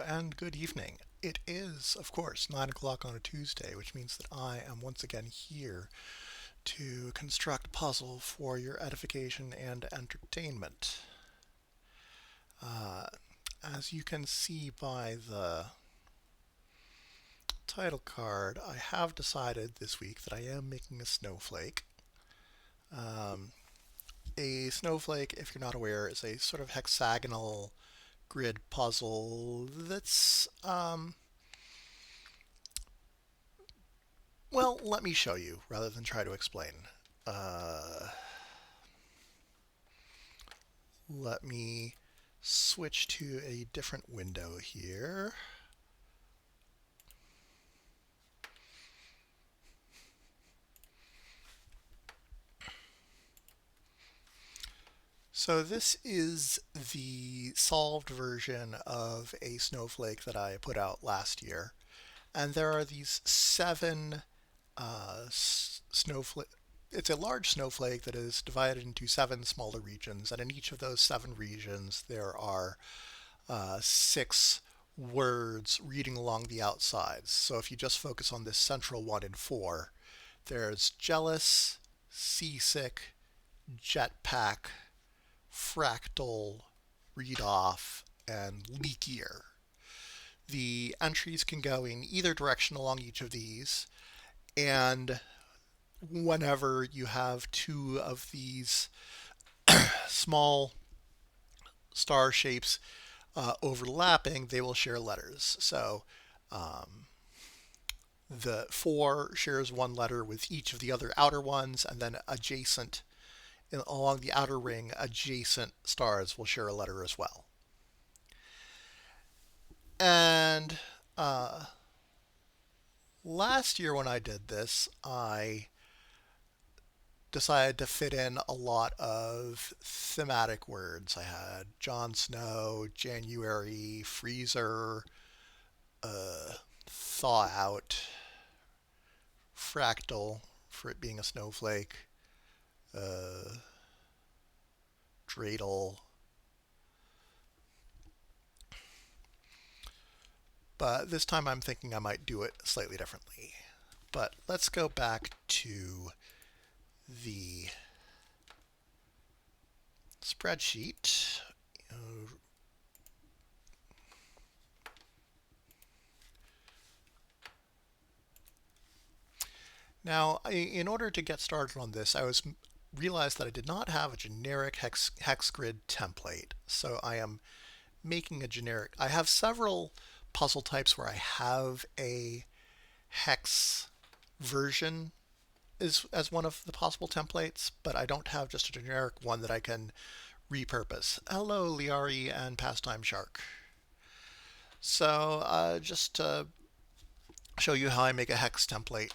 and good evening. It is, of course, 9 o'clock on a Tuesday, which means that I am once again here to construct a puzzle for your edification and entertainment. Uh, as you can see by the title card, I have decided this week that I am making a snowflake. Um, a snowflake, if you're not aware, is a sort of hexagonal grid puzzle that's well, let me show you rather than try to explain. Uh, Let me switch to a different window here. So this is the solved version of a snowflake that I put out last year. And there are these seven snowflake. It's a large snowflake that is divided into seven smaller regions, and in each of those seven regions, there are six words reading along the outsides. So if you just focus on this central one in four, there's jealous, seasick, jetpack, fractal, read off, and leakier. The entries can go in either direction along each of these, and whenever you have two of these small star shapes overlapping, they will share letters. So the 4 shares one letter with each of the other outer ones, and then adjacent along the outer ring, adjacent stars will share a letter as well. And last year when I did this, I decided to fit in a lot of thematic words. I had Jon Snow, January, freezer, thaw out, fractal for it being a snowflake, dreidel. But this time I'm thinking I might do it slightly differently. But let's go back to the spreadsheet. Now, in order to get started on this, I realized that I did not have a generic hex grid template. So I am making a generic. I have several puzzle types where I have a hex version as one of the possible templates, but I don't have just a generic one that I can repurpose. Hello, Liari and Pastime Shark. So just to show you how I make a hex template.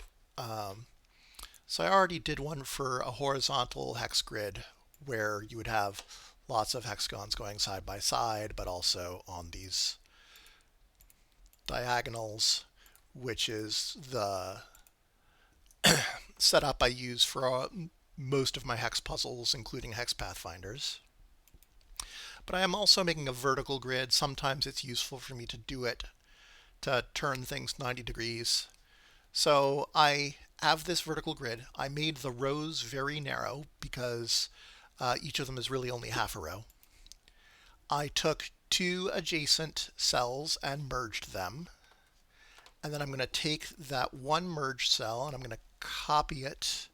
So I already did one for a horizontal hex grid where you would have lots of hexagons going side by side, but also on these diagonals, which is the setup I use for most of my hex puzzles, including hex pathfinders. But I am also making a vertical grid. Sometimes it's useful for me to do it to turn things 90 degrees. So I have this vertical grid. I made the rows very narrow because each of them is really only half a row. I took two adjacent cells and merged them. And then I'm going to take that one merged cell and I'm going to copy it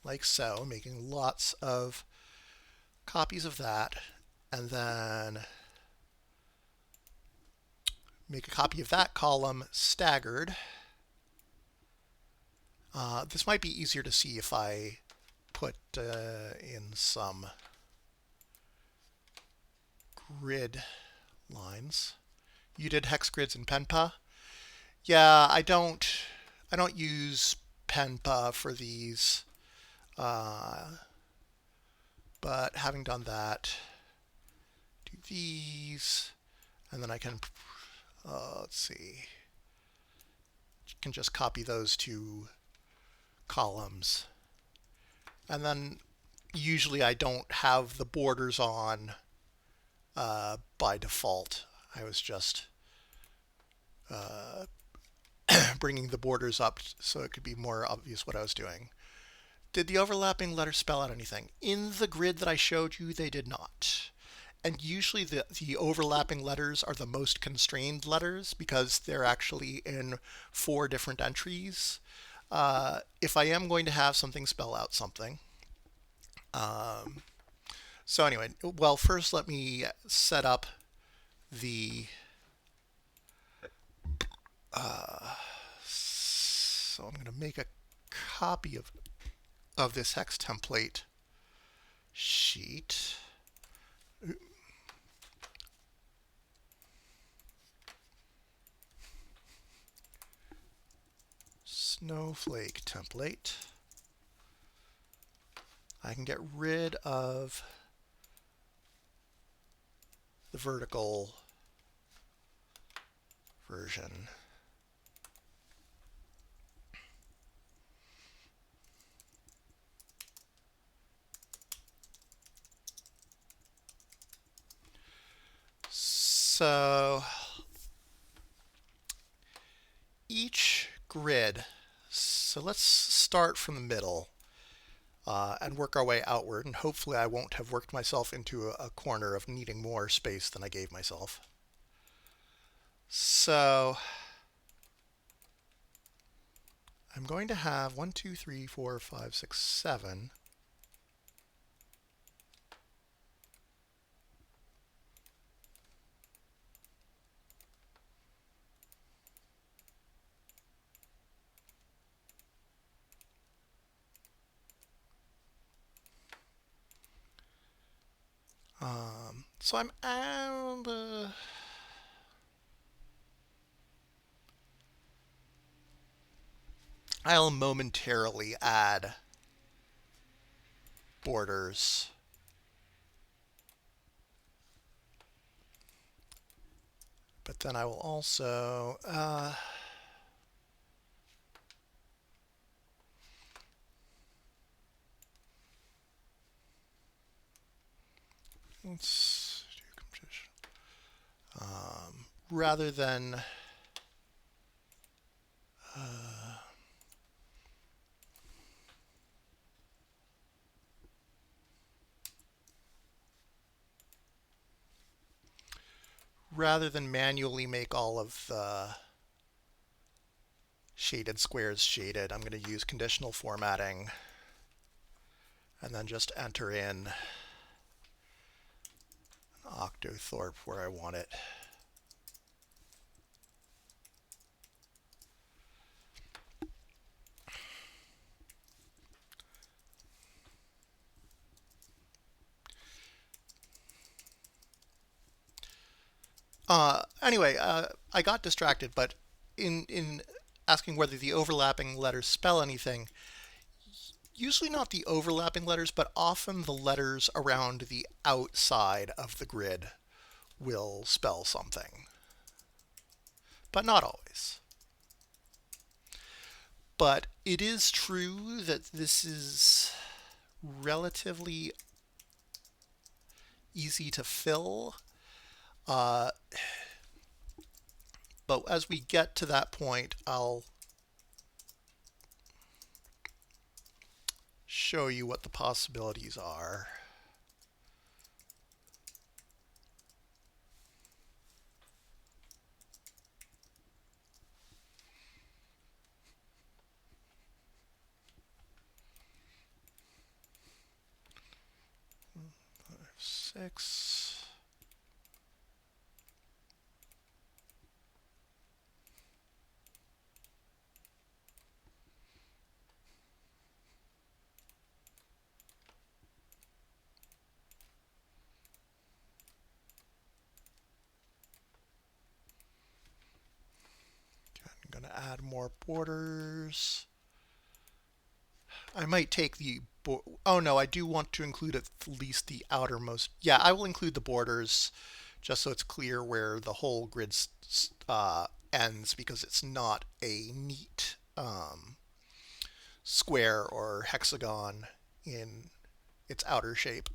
like so, making lots of copies of that. And then make a copy of that column staggered. This might be easier to see if I put in some grid lines. You did hex grids in Penpa? Yeah, I don't use Penpa for these. But having done that, do these, and then I can, let's see, can just copy those two columns. And then usually I don't have the borders on by default. I was just bringing the borders up so it could be more obvious what I was doing. Did the overlapping letters spell out anything? In the grid that I showed you, they did not. And usually the overlapping letters are the most constrained letters because they're actually in 4 different entries. If I am going to have something spell out something. So anyway, well, first let me set up the so I'm going to make a copy of this hex template sheet. Snowflake template. I can get rid of the vertical version. So each grid, so let's start from the middle and work our way outward, and hopefully I won't have worked myself into a corner of needing more space than I gave myself. So I'm going to have 1, 2, 3, 4, 5, 6, 7. So I'll momentarily add borders. But then I will also let's do composition. Rather than manually make all of the shaded squares shaded, I'm going to use conditional formatting and then just enter in octothorpe where I want it. Anyway, I got distracted, but in asking whether the overlapping letters spell anything, usually not the overlapping letters, but often the letters around the outside of the grid will spell something, but not always. But it is true that this is relatively easy to fill. But as we get to that point, I'll show you what the possibilities are. Six. I'm going to add more borders. I might take oh no, I do want to include at least the outermost. Yeah, I will include the borders just so it's clear where the whole grid ends, because it's not a neat square or hexagon in its outer shape.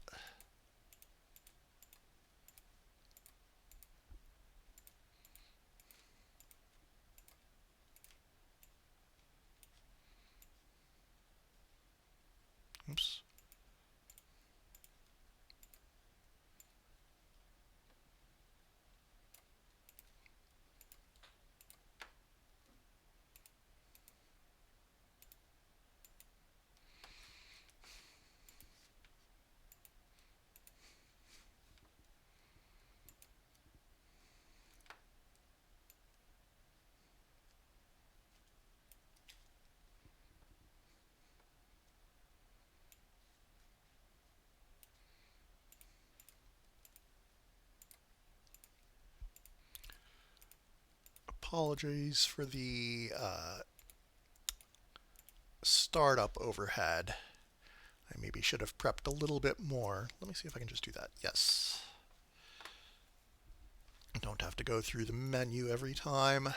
Apologies for the startup overhead. I maybe should have prepped a little bit more. Let me see if I can just do that. Yes. I don't have to go through the menu every time.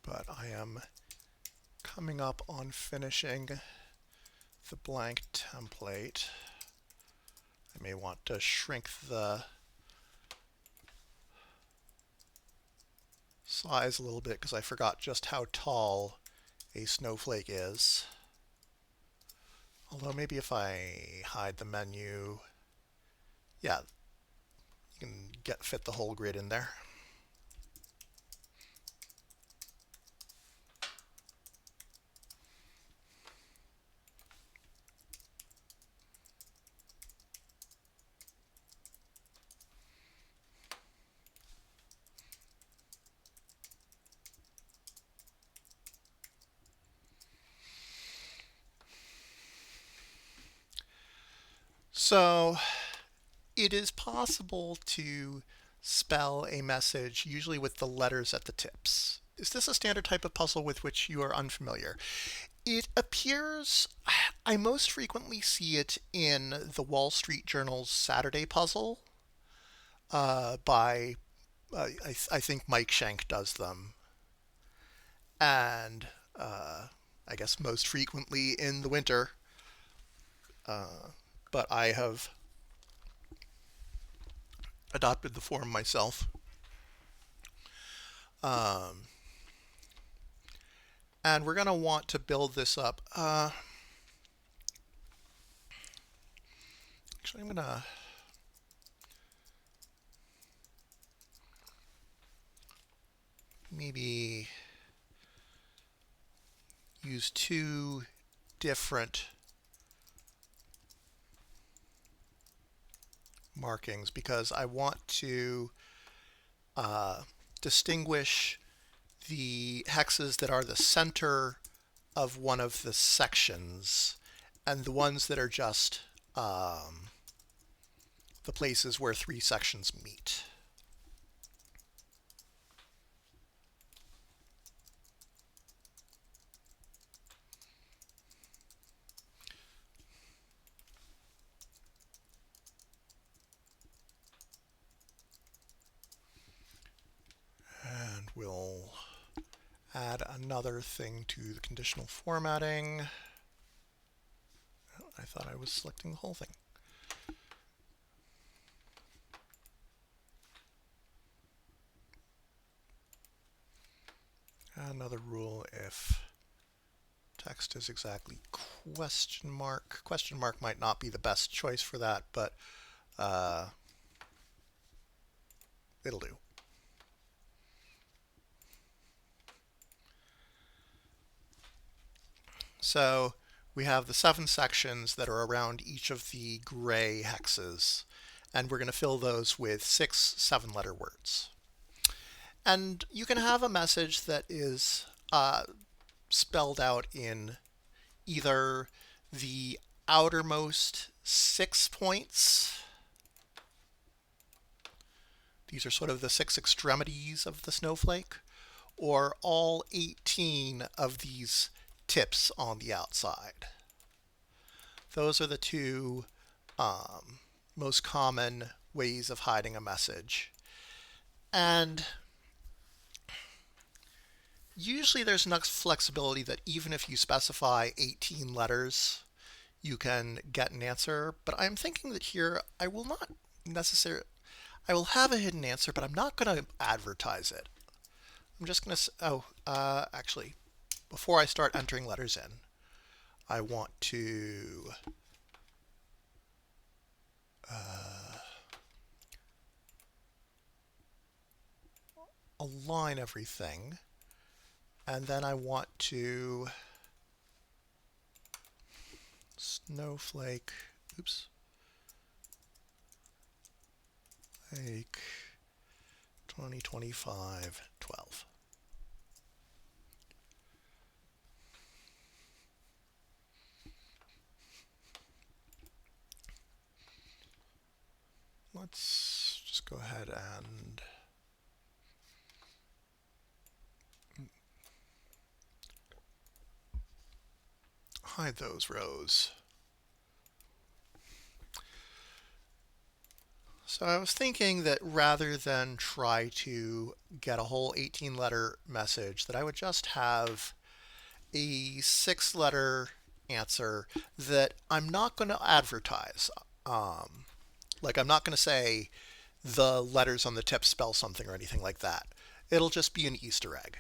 But I am coming up on finishing the blank template. I may want to shrink the size a little bit because I forgot just how tall a snowflake is. Although maybe if I hide the menu, yeah, you can fit the whole grid in there. So it is possible to spell a message usually with the letters at the tips. Is this a standard type of puzzle with which you are unfamiliar? It appears, I most frequently see it in the Wall Street Journal's Saturday Puzzle by, I think Mike Schenk does them. And I guess most frequently in the winter. But I have adopted the form myself. And we're going to want to build this up. Actually, I'm going to maybe use two different markings because I want to distinguish the hexes that are the center of one of the sections and the ones that are just the places where three sections meet. And we'll add another thing to the conditional formatting. Oh, I thought I was selecting the whole thing. Another rule if text is exactly question mark. Question mark might not be the best choice for that, but it'll do. So we have the 7 sections that are around each of the gray hexes, and we're going to fill those with 6 7-letter words. And you can have a message that is spelled out in either the outermost 6 points. These are sort of the 6 extremities of the snowflake, or all 18 of these tips on the outside. Those are the two most common ways of hiding a message. And usually there's enough flexibility that even if you specify 18 letters, you can get an answer. But I'm thinking that here I will not necessarily, I will have a hidden answer, but I'm not going to advertise it. I'm just going to, actually, before I start entering letters in, I want to align everything. And then I want to Snowflake, oops, like 2025 12. Let's just go ahead and hide those rows. So I was thinking that rather than try to get a whole 18-letter message, that I would just have a 6-letter answer that I'm not going to advertise. Like I'm not going to say the letters on the tip spell something or anything like that. It'll just be an Easter egg.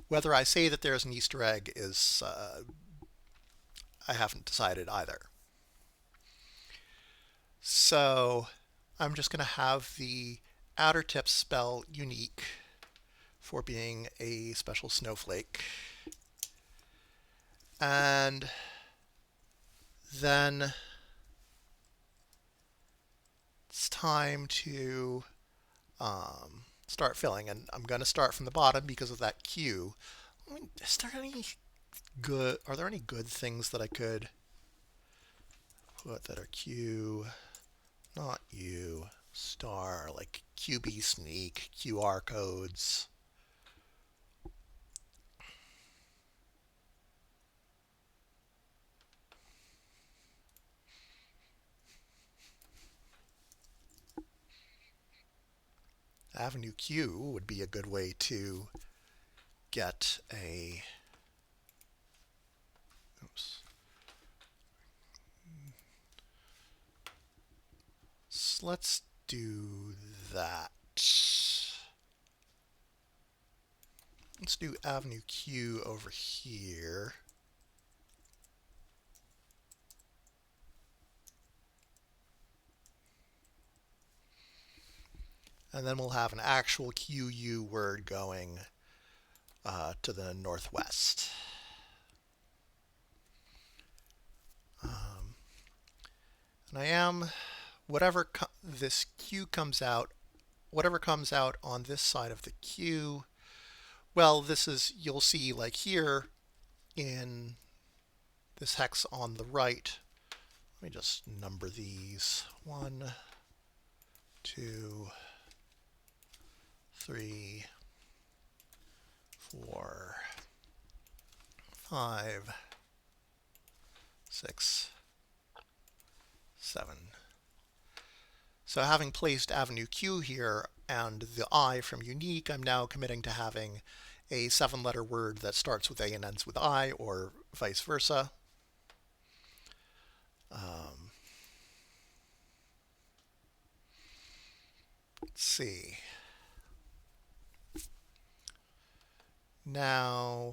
Whether I say that there's an Easter egg is, I haven't decided either. So I'm just going to have the outer tip spell unique for being a special snowflake. And then it's time to start filling. And I'm going to start from the bottom because of that Q. I mean, are there any good things that I could put that are Q, not U, star, like QB sneak, QR codes? Avenue Q would be a good way to get a, oops. So let's do that. Let's do Avenue Q over here. And then we'll have an actual QU word going to the northwest. And I am, this Q comes out, whatever comes out on this side of the Q, well, this is, you'll see like here in this hex on the right, let me just number these. 1, 2, 3, 4, 5, 6, 7. So having placed Avenue Q here and the I from unique, I'm now committing to having a 7-letter word that starts with A and ends with I, or vice versa. Let's see. Now,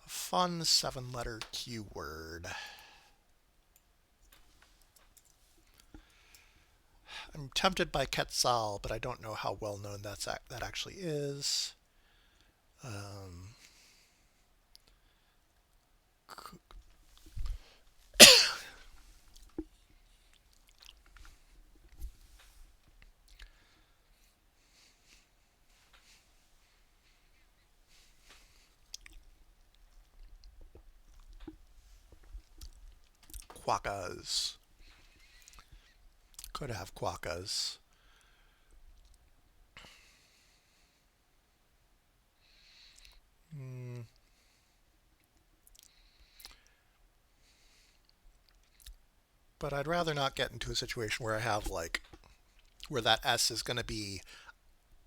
a fun 7-letter keyword. I'm tempted by Quetzal, but I don't know how well known that actually is. quokkas. Could have quokkas. Mm, but I'd rather not get into a situation where I have like where that S is going to be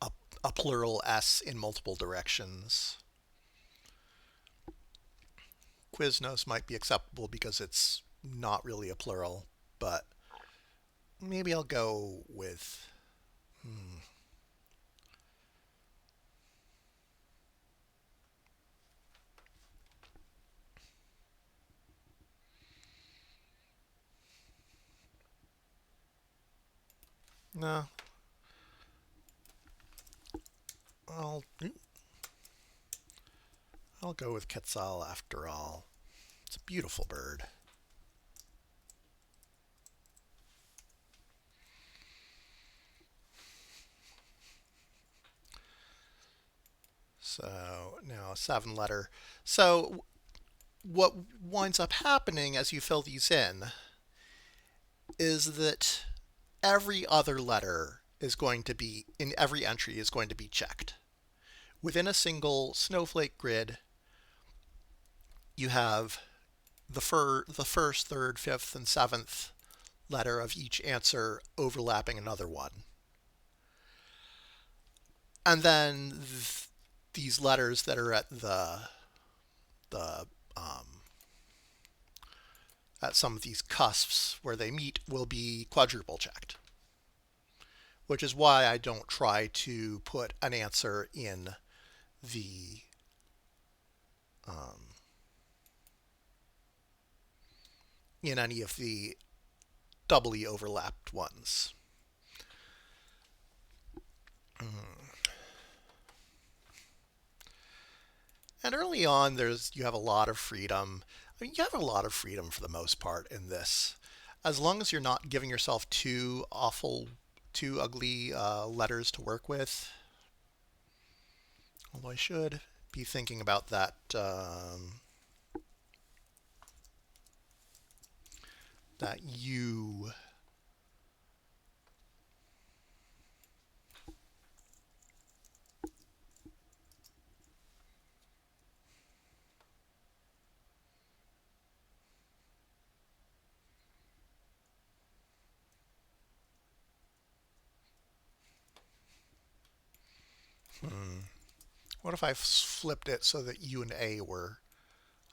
a, a plural S in multiple directions. Quiznos might be acceptable because it's not really a plural, but maybe I'll go with. Hmm, no, I'll I'll go with Quetzal after all. It's a beautiful bird. So now a 7 letter. So what winds up happening as you fill these in is that every other letter is going to be in every entry is going to be checked. Within a single snowflake grid, you have the first, third, fifth, and seventh letter of each answer overlapping another one. And then these letters that are the at some of these cusps where they meet will be quadruple checked, which is why I don't try to put an answer the um, in any of the doubly overlapped ones. And early on, you have a lot of freedom. I mean, you have a lot of freedom for the most part in this, as long as you're not giving yourself too ugly letters to work with. Although I should be thinking about that U. Hmm. What if I flipped it so that U and A were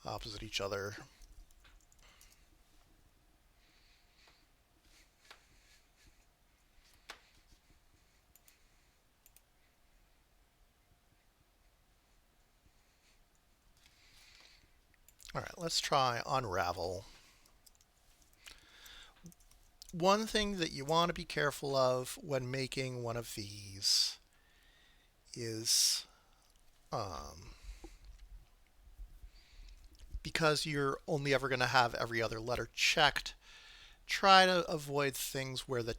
opposite each other? All right, let's try unravel. One thing that you want to be careful of when making one of these is because you're only ever going to have every other letter checked, try to avoid things where the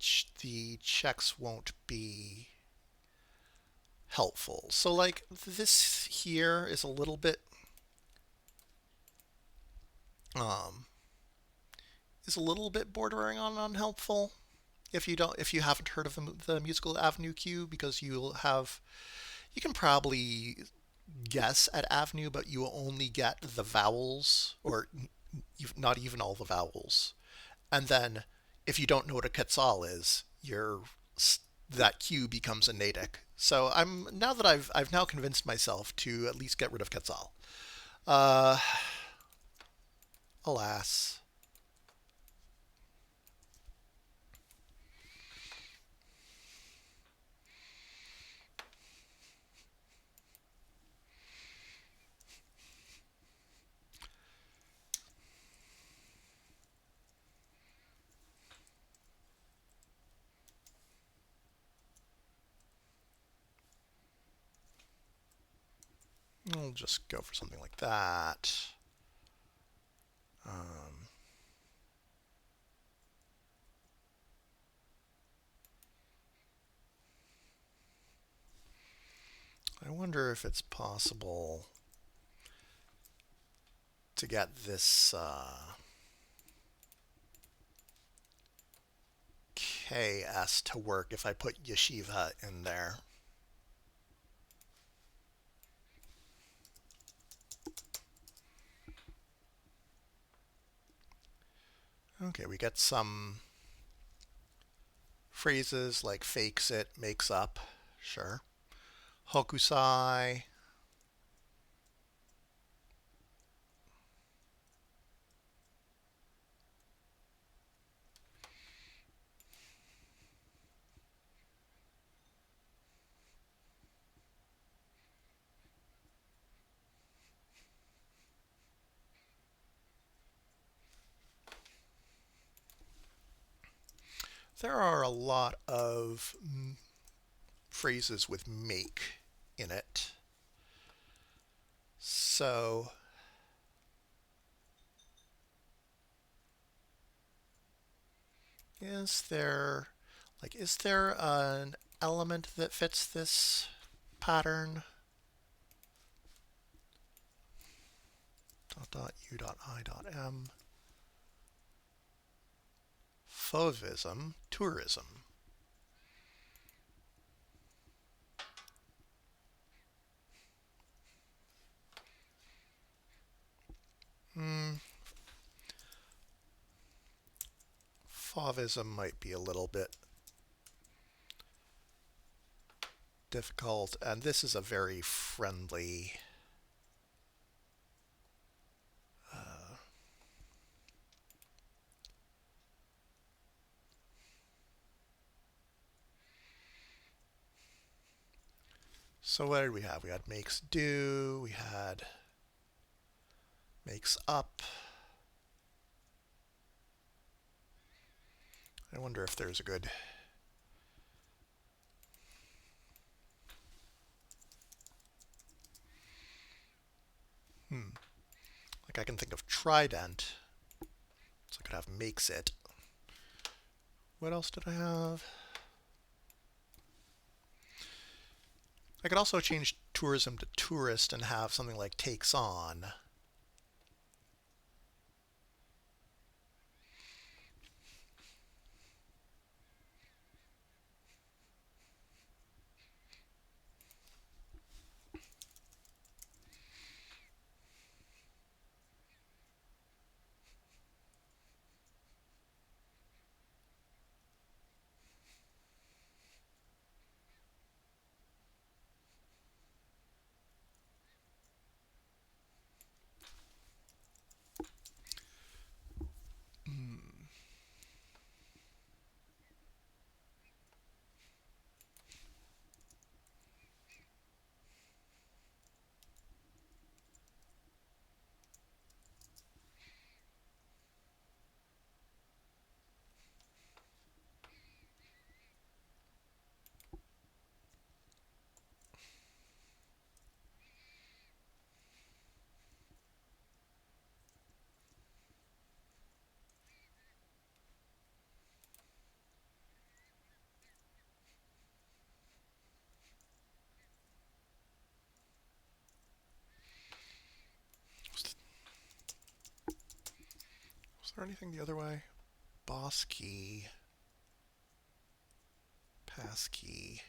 checks won't be helpful. So like this here is a little bit um, bordering on unhelpful if you haven't heard of the musical Avenue Q, because you can probably guess at Avenue, but you will only get the vowels, or not even all the vowels. And then if you don't know what a quetzal is, that Q becomes a natick. So I've now convinced myself to at least get rid of quetzal. Uh, Alas. I'll just go for something like that. Um, I wonder if it's possible to get this KS to work if I put yeshiva in there. Okay, we get some phrases like fakes it, makes up. Sure. Hokusai. There are a lot of phrases with make in it. So, is there an element that fits this pattern? Dot dot u dot I dot m. Fauvism, tourism. Fauvism might be a little bit difficult, and this is a very friendly. So what did we have? We had makes do, we had makes up. I wonder if there's a good. Like I can think of trident. So I could have makes it. What else did I have? I could also change tourism to tourist and have something like takes on. Was there anything the other way? Boss key, pass key.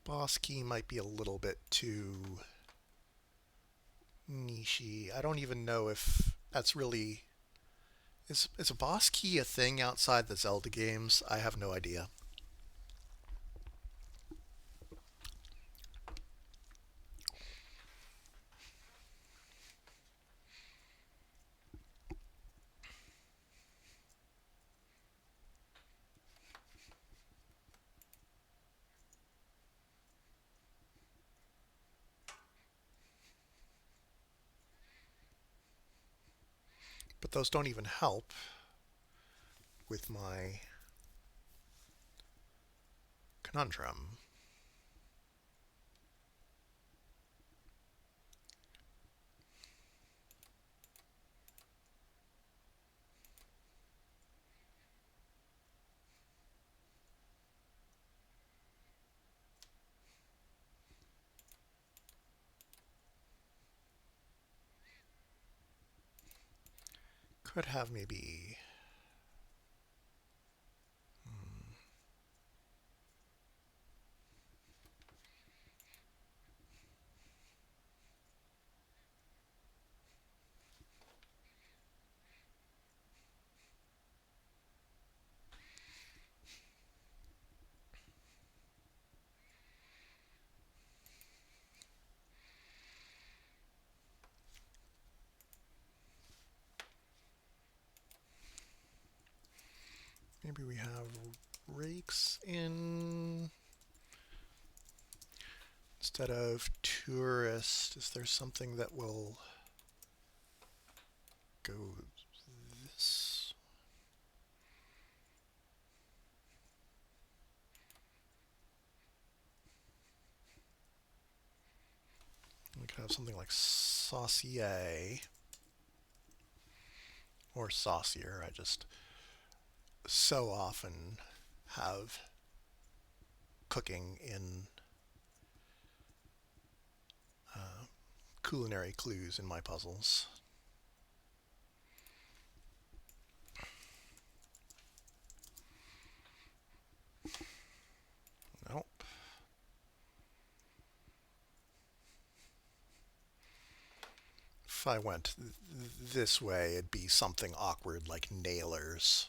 Boss key might be a little bit too niche-y. I don't even know if that's really. Is a boss key a thing outside the Zelda games? I have no idea. But those don't even help with my conundrum. could have maybe maybe we have rakes in instead of tourist. Is there something that will go this? We could have something like saucier or saucier. I just so often have cooking in culinary clues in my puzzles. Nope. If I went this way, it'd be something awkward like nailers.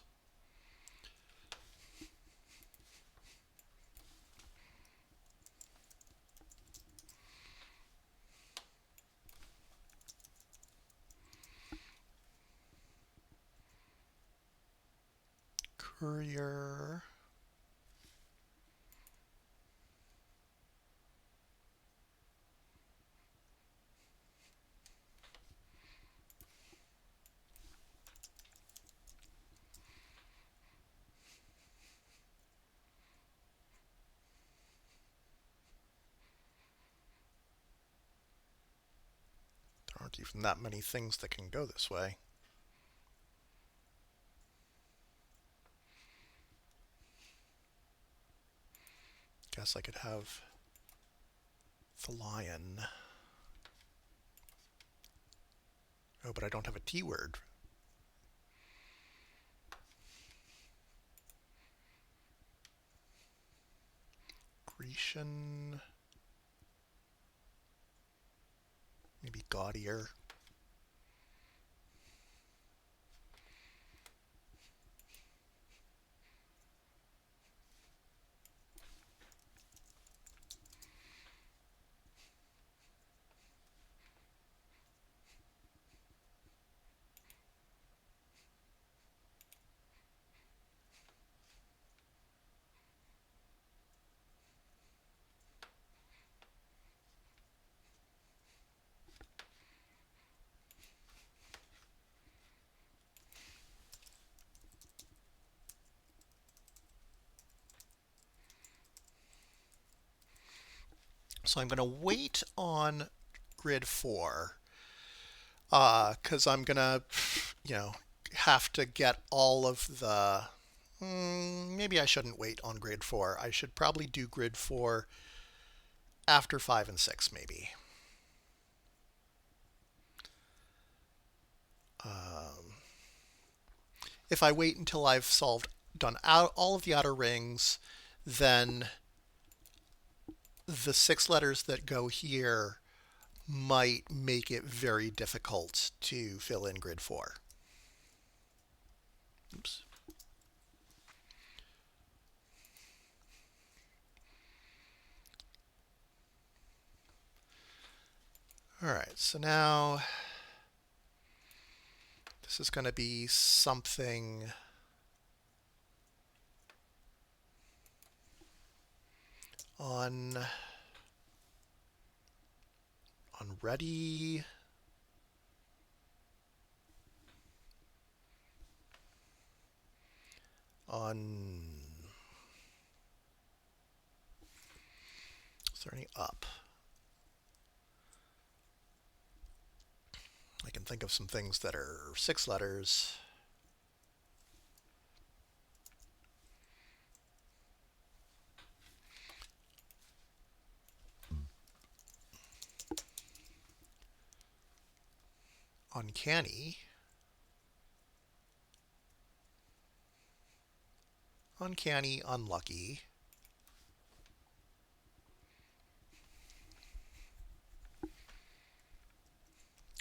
Courier. There aren't even that many things that can go this way. Guess I could have the lion. Oh, but I don't have a T word. Grecian. Maybe gaudier. So I'm going to wait on grid 4 because I'm going to, have to get all of the. Maybe I shouldn't wait on grid 4. I should probably do grid 4 after 5 and 6, maybe. If I wait until I've done all of the outer rings, then the 6 letters that go here might make it very difficult to fill in grid 4. Oops. All right, so now this is going to be something on ready. On, is there any up? I can think of some things that are 6 letters. Uncanny. Uncanny, unlucky.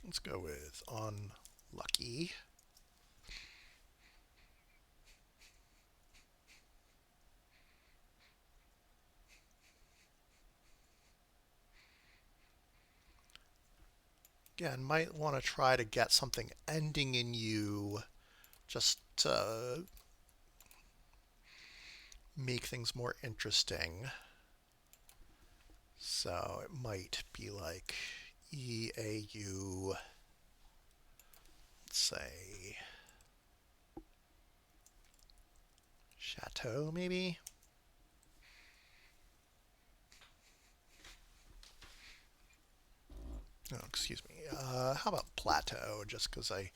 Let's go with unlucky. Again, might want to try to get something ending in U just to make things more interesting. So it might be like EAU, let's say chateau maybe? Oh, excuse me. How about plateau, just because I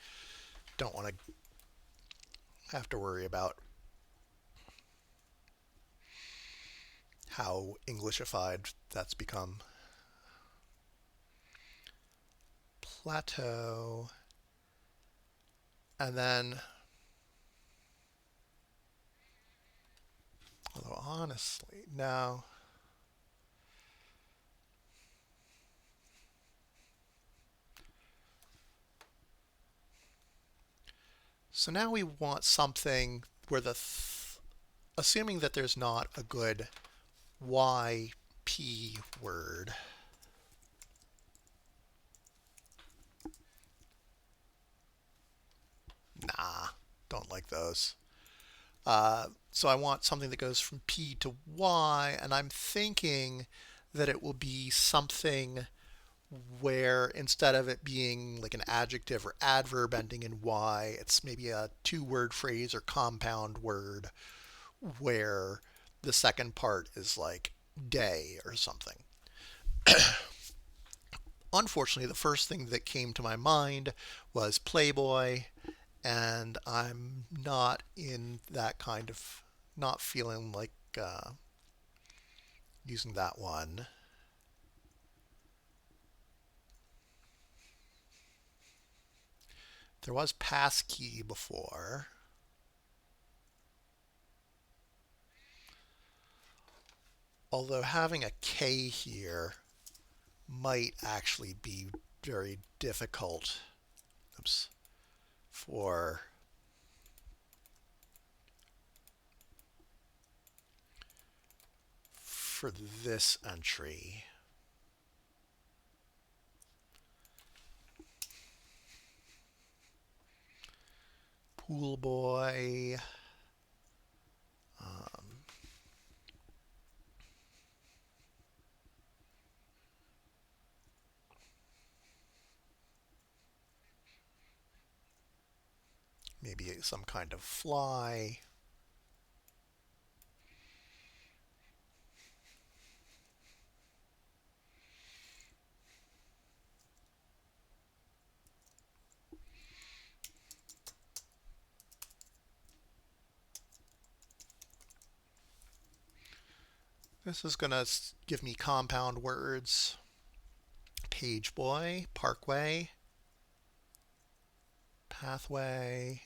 don't want to have to worry about how Englishified that's become. Plateau. And then, although honestly, no. So now we want something where assuming that there's not a good YP word. Nah, don't like those. So I want something that goes from P to Y, and I'm thinking that it will be something where instead of it being like an adjective or adverb ending in Y, it's maybe a two-word phrase or compound word where the second part is like day or something. Unfortunately, the first thing that came to my mind was Playboy, and I'm not in that kind of, not feeling like using that one. There was passkey before. Although having a K here might actually be very difficult. Oops. For this entry. Pool boy. Maybe some kind of fly. This is going to give me compound words. Page boy, parkway, pathway.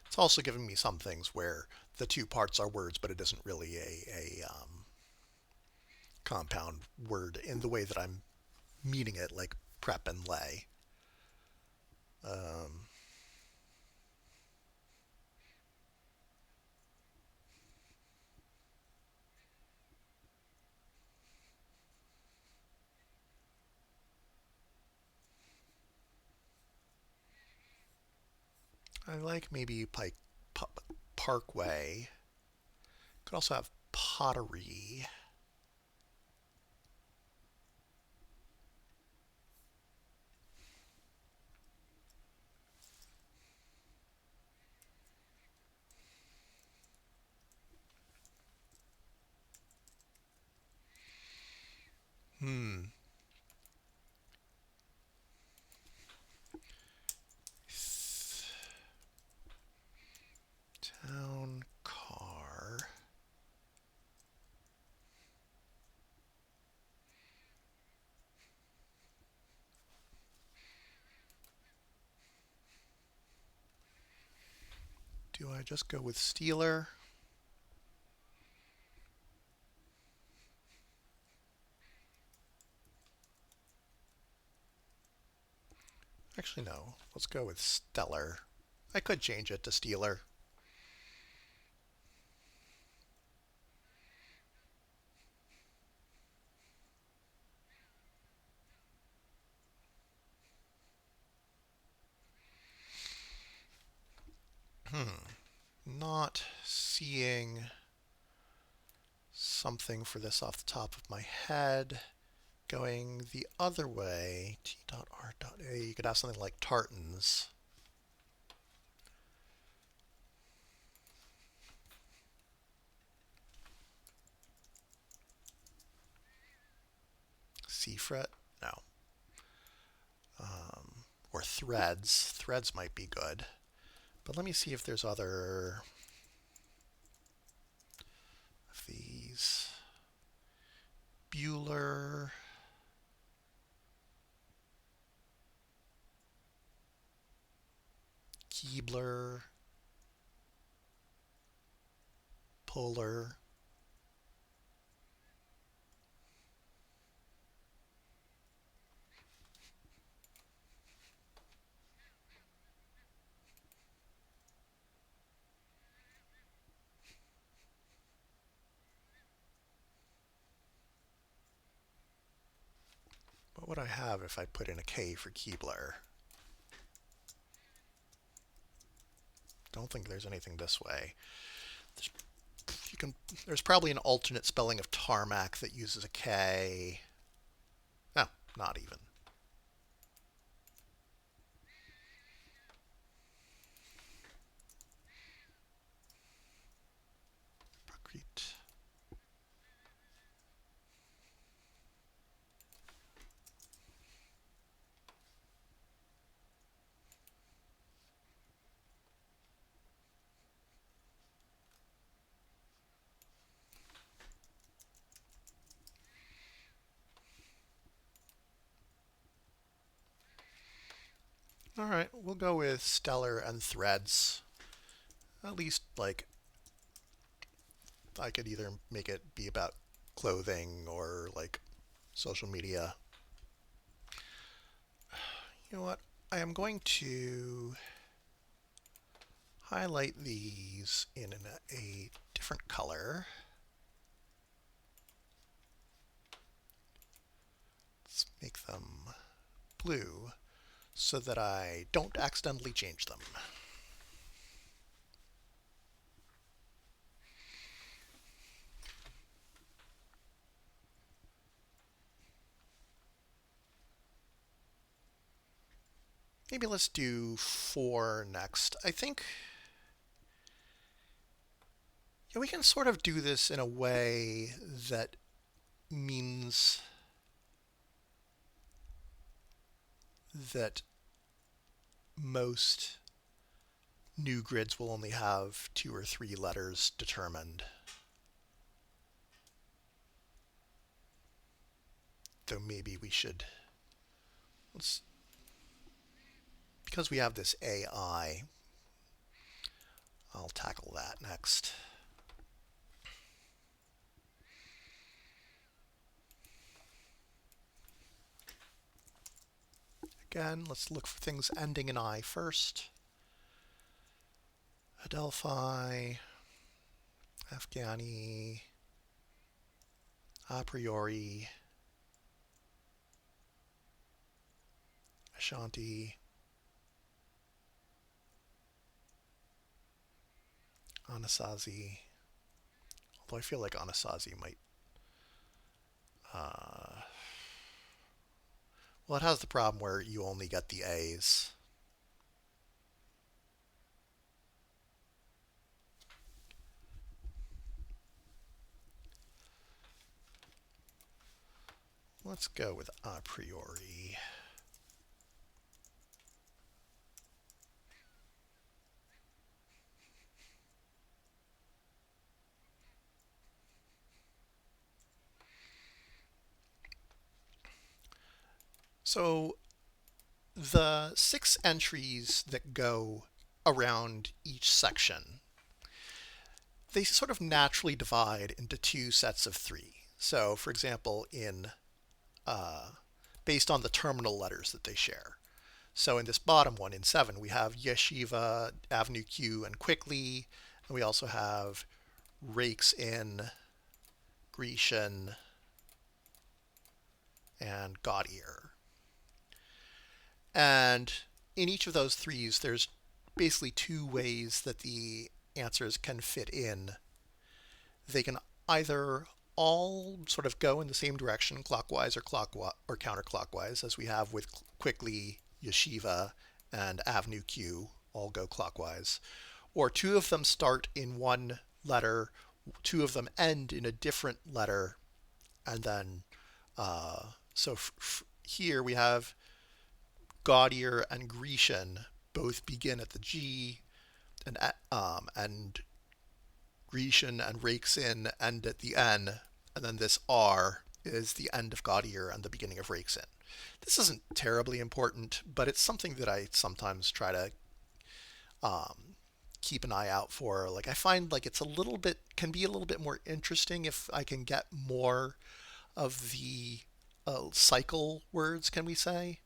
It's also giving me some things where the two parts are words, but it isn't really a compound word in the way that I'm meaning it, like prep and lay. Um, I like maybe like parkway. Could also have pottery. Hmm. Town car. Do I just go with Steeler? Actually, no. Let's go with Stellar. I could change it to Steeler. Not seeing something for this off the top of my head. Going the other way, T.R.A, you could have something like tartans. C-fret? No. Or threads. Threads might be good. But let me see if there's other of these. Bueller. Keebler. Polar. What would I have if I put in a K for Keebler? Don't think there's anything this way. There's, there's probably an alternate spelling of tarmac that uses a K. No, not even. Concrete. All right, we'll go with stellar and threads. At least, like, I could either make it be about clothing or, like, social media. You know what? I am going to highlight these in a different color. Let's make them blue so that I don't accidentally change them. Maybe let's do 4 next. I think we can sort of do this in a way that means that most new grids will only have 2 or 3 letters determined. Though maybe we should, because we have this AI, I'll tackle that next. Again, let's look for things ending in I first. Adelphi, Afghani, a priori, Ashanti, Anasazi. Although I feel like Anasazi might. Well, it has the problem where you only get the A's. Let's go with a priori. So the 6 entries that go around each section, they sort of naturally divide into two sets of three. So, for example, in based on the terminal letters that they share. So in this bottom one, in 7, we have Yeshiva, Avenue Q, and Quickly. And we also have Rakes in, Grecian, and God-Ear. And in each of those threes, there's basically two ways that the answers can fit in. They can either all sort of go in the same direction, clockwise or counterclockwise, as we have with Quickly, Yeshiva, and Avenue Q, all go clockwise. Or two of them start in one letter, two of them end in a different letter, and then here we have God-Ear and Grecian both begin at the G, and Grecian and Rakes in end at the N, and then this R is the end of God-Ear and the beginning of Rakes in. This isn't terribly important, but it's something that I sometimes try to keep an eye out for. Like I find like it's a little bit can be a little bit more interesting if I can get more of the cycle words, can we say,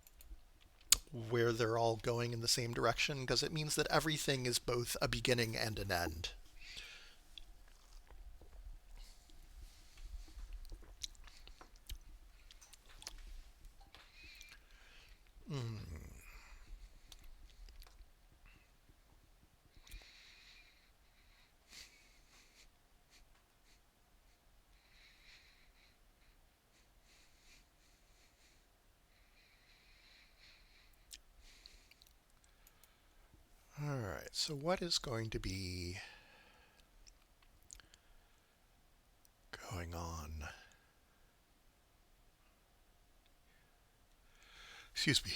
where they're all going in the same direction, because it means that everything is both a beginning and an end. All right, so what is going to be going on? Excuse me.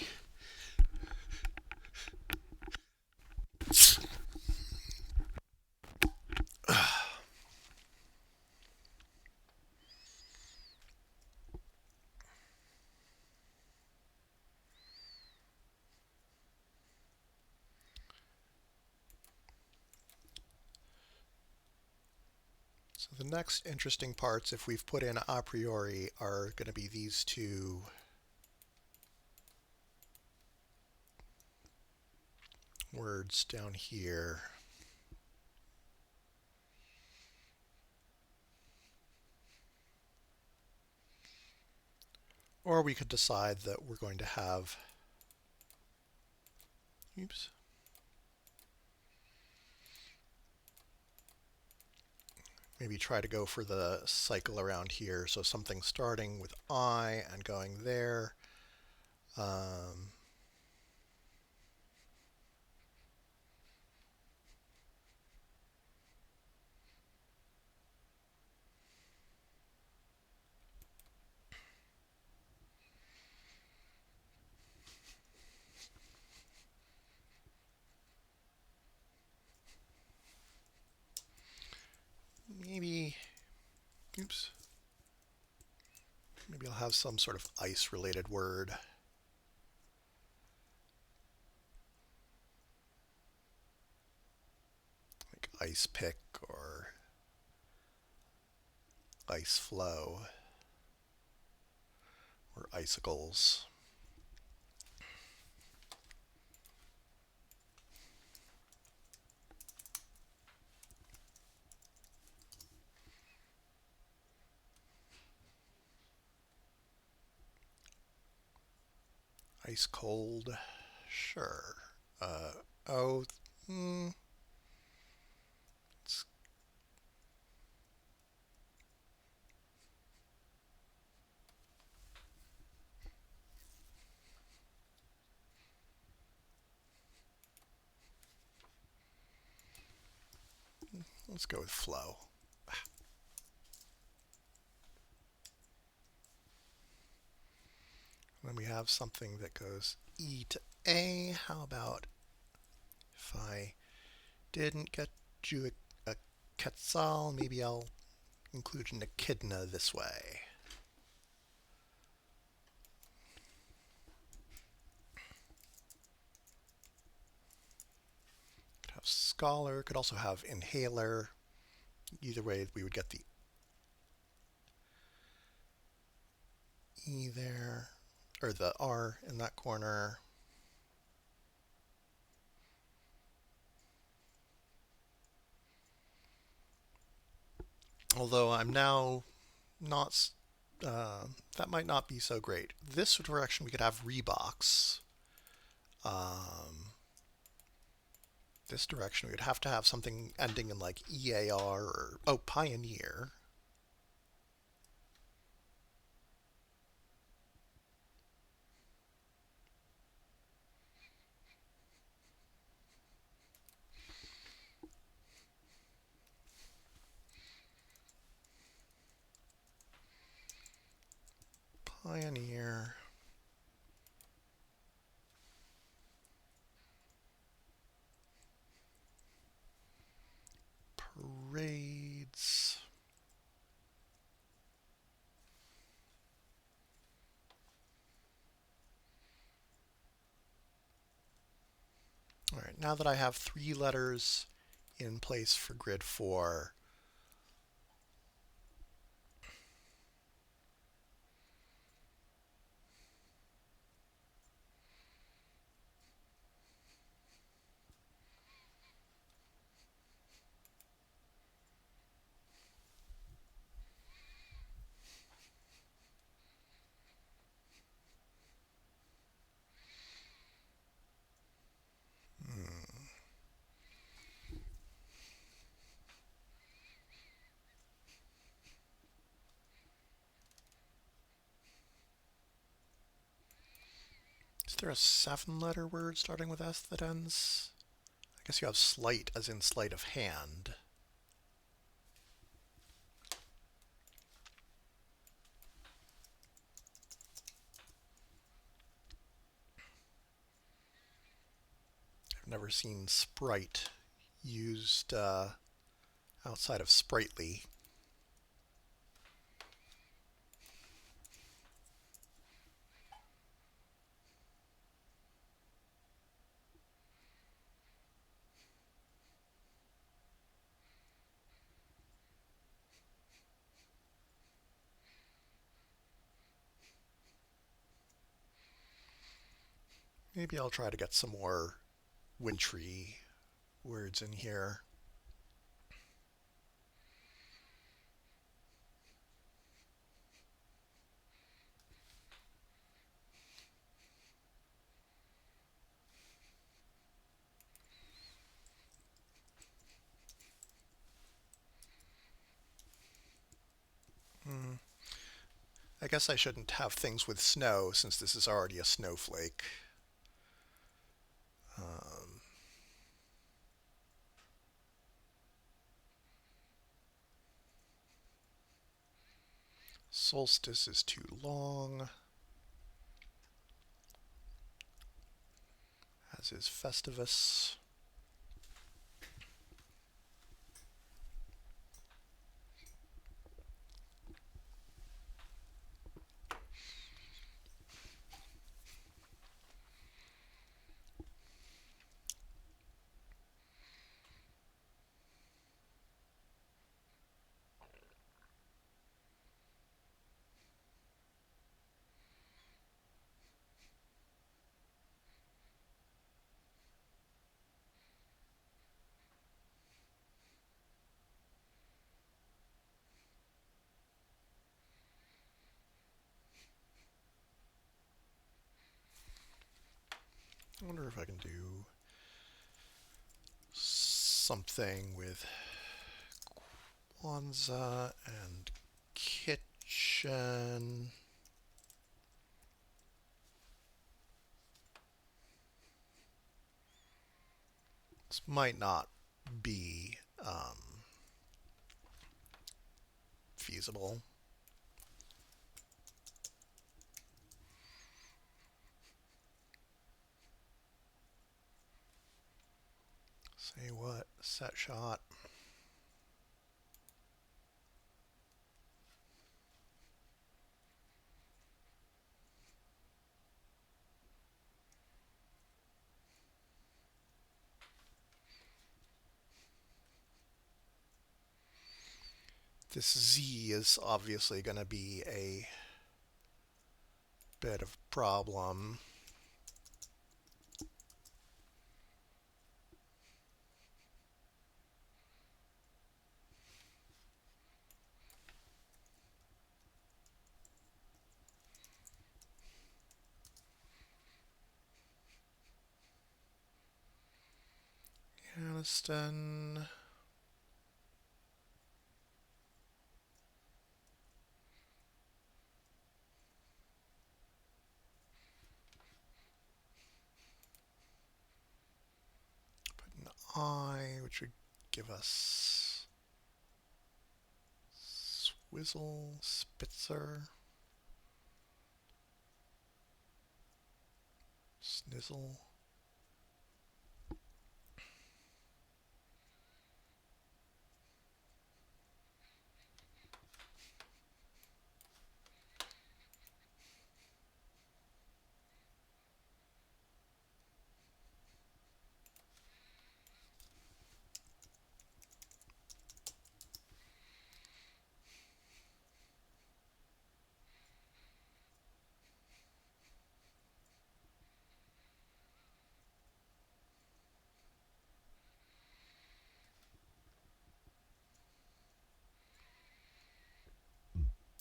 So the next interesting parts, if we've put in a priori, are going to be these two words down here. Or we could decide that we're going to have, oops, maybe try to go for the cycle around here. So something starting with I and going there. Maybe, oops, maybe I'll have some sort of ice related word. Like ice pick or ice flow or icicles. Ice cold, sure. Oh, let's go with flow. Then we have something that goes E to A. How about if I didn't get you a quetzal, maybe I'll include an echidna this way. have scholar, could also have inhaler. Either way, we would get the E there, or the R in that corner. Although I'm now not, that might not be so great. This direction we could have Reeboks. Um, this direction we would have to have something ending in like EAR or, oh, Pioneer. Pioneer. Parades. All right, now that I have 3 letters in place for grid 4, is there a 7-letter word starting with S that ends? I guess you have sleight as in sleight of hand. I've never seen sprite used outside of sprightly. Maybe I'll try to get some more wintry words in here. I guess I shouldn't have things with snow since this is already a snowflake. Um, Solstice is too long, as is Festivus. I wonder if I can do something with Kwanzaa and kitchen. This might not be feasible. Say what? Set shot. This Z is obviously going to be a bit of a problem. Aniston. Put an I, which would give us Swizzle, Spitzer, Snizzle.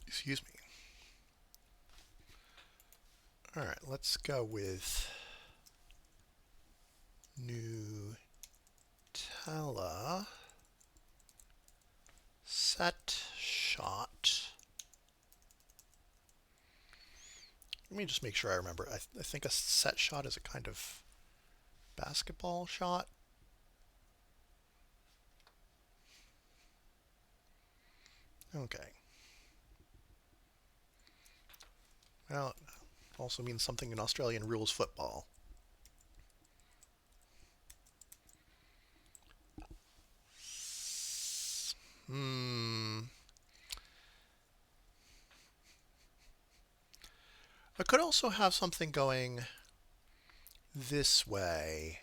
Excuse me. All right, let's go with Nutella set shot. Let me just make sure I remember. I think a set shot is a kind of basketball shot. Okay. Well, it also means something in Australian rules football. Hmm. I could also have something going this way,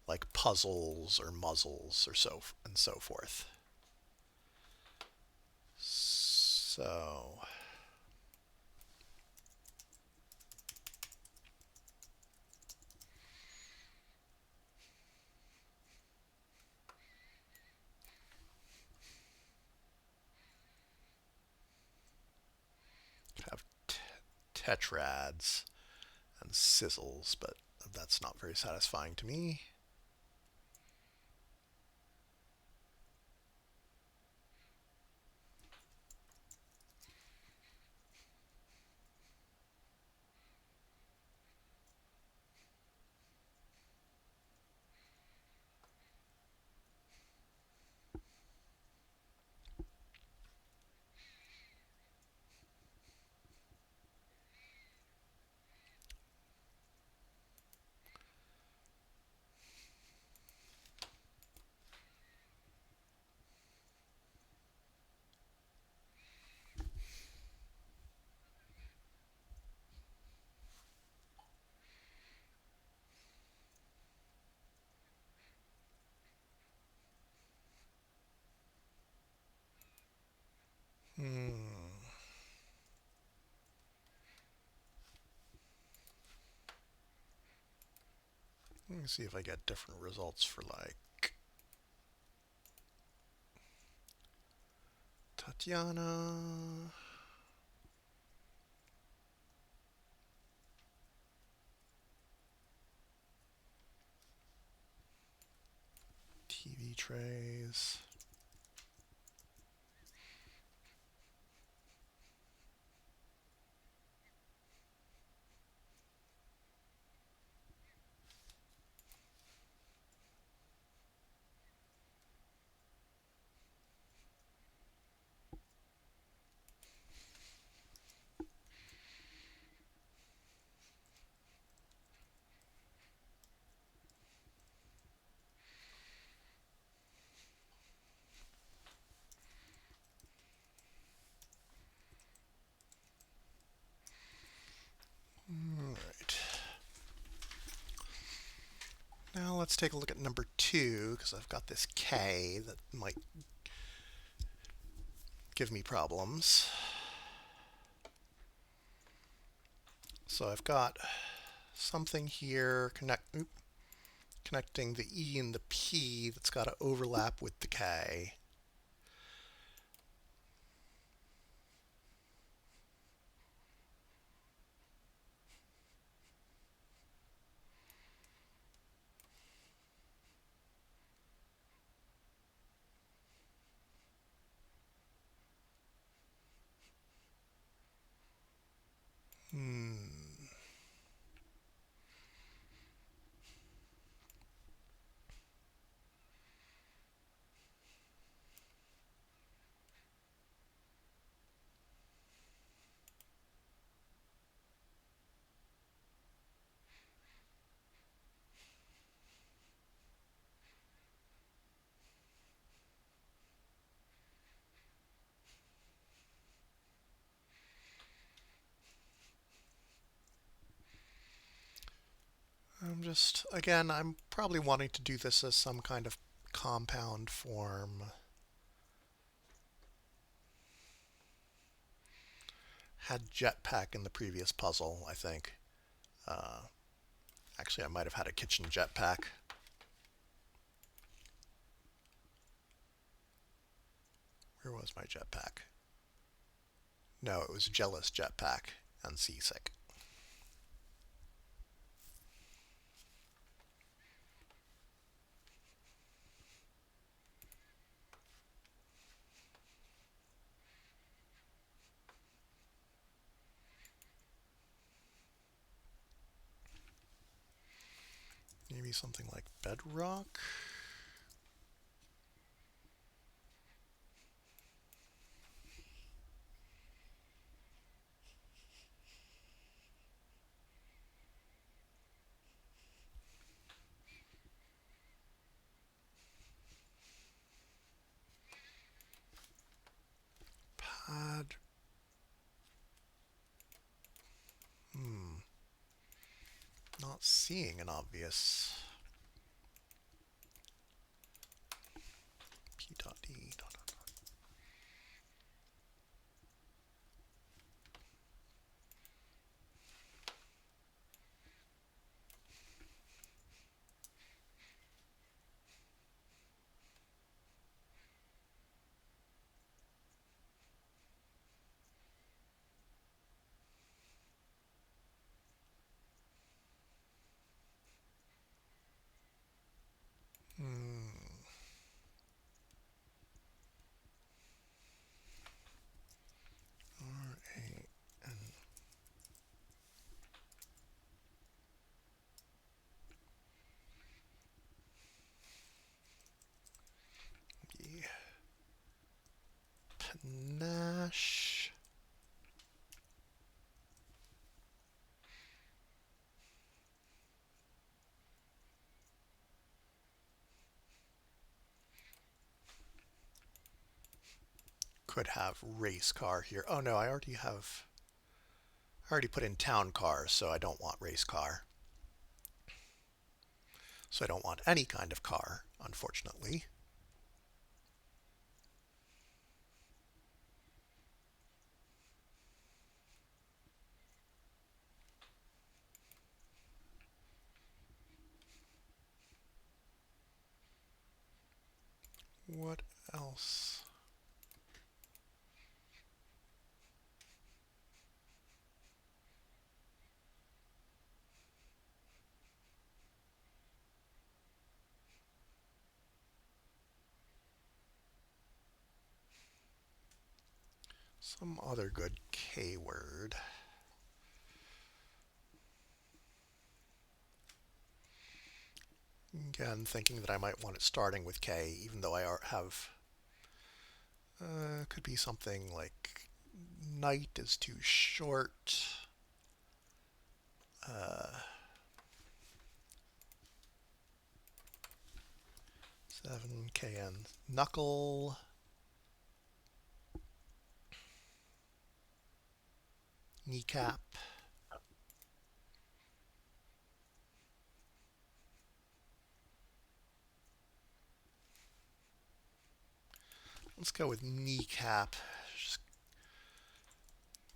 like puzzles or muzzles or so and so forth. So have tetrads and sizzles, but that's not very satisfying to me. Hmm. Let me see if I get different results for like Tatiana. TV trays. All right. Now let's take a look at number 2, because I've got this K that might give me problems. So I've got something here connecting the E and the P that's got to overlap with the K. Again, I'm probably wanting to do this as some kind of compound form. Had jetpack in the previous puzzle, I think. Uh, Actually, I might have had a kitchen jetpack. Where was my jetpack? No, it was jealous jetpack and seasick. Maybe something like bedrock? Pad. Not seeing an obvious P dot D dot dot dot. Panache. Could have race car here. Oh no, I already put in town cars, so I don't want race car. So I don't want any kind of car, unfortunately. What else? Some other good K word. Again, thinking that I might want it starting with K, even though I have. Could be something like night is too short. 7KN. Knuckle. Kneecap. Let's go with kneecap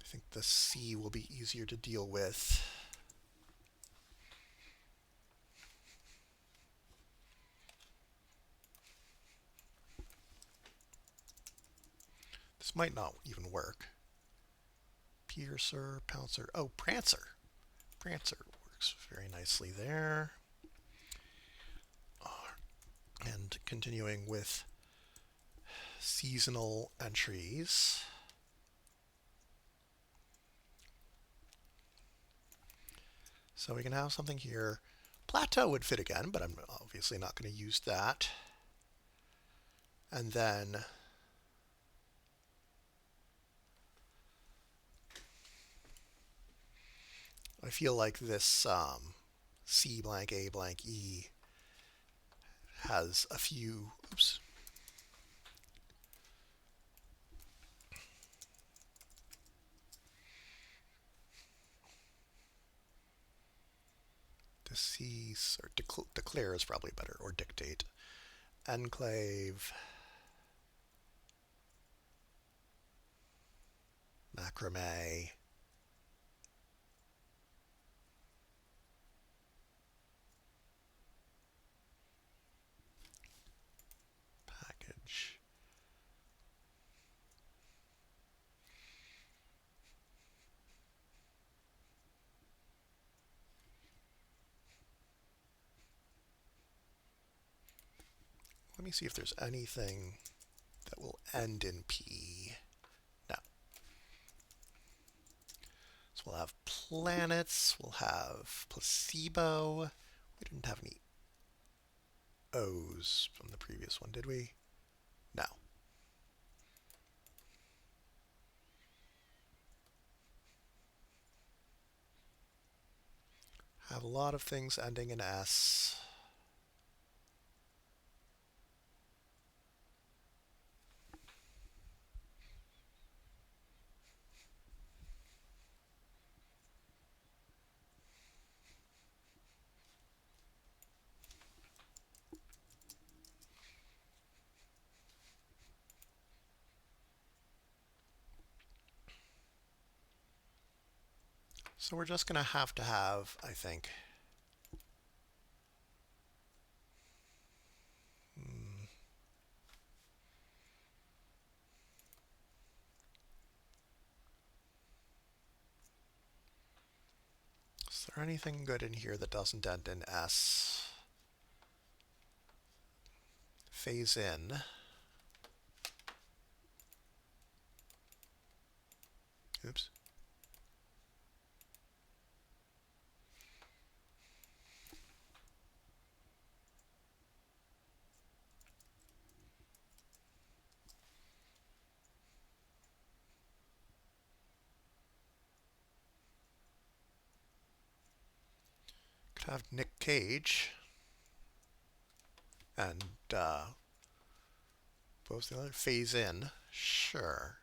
I think the C will be easier to deal with. This might not even work. Piercer, Pouncer. Oh, Prancer. Prancer works very nicely there. And continuing with seasonal entries. So we can have something here. Plateau would fit again, but I'm obviously not going to use that. And then I feel like this C blank A blank E has a few, oops. Decease, or declare is probably better, or dictate. Enclave, macrame, package. Let me see if there's anything that will end in P. No. So we'll have planets, we'll have placebo. We didn't have any O's from the previous one, did we? No. Have a lot of things ending in S. So we're just going to have, I think, is there anything good in here that doesn't end in S? Phase in. Oops. Could have Nick Cage. And, what was the other? Phase in. Sure.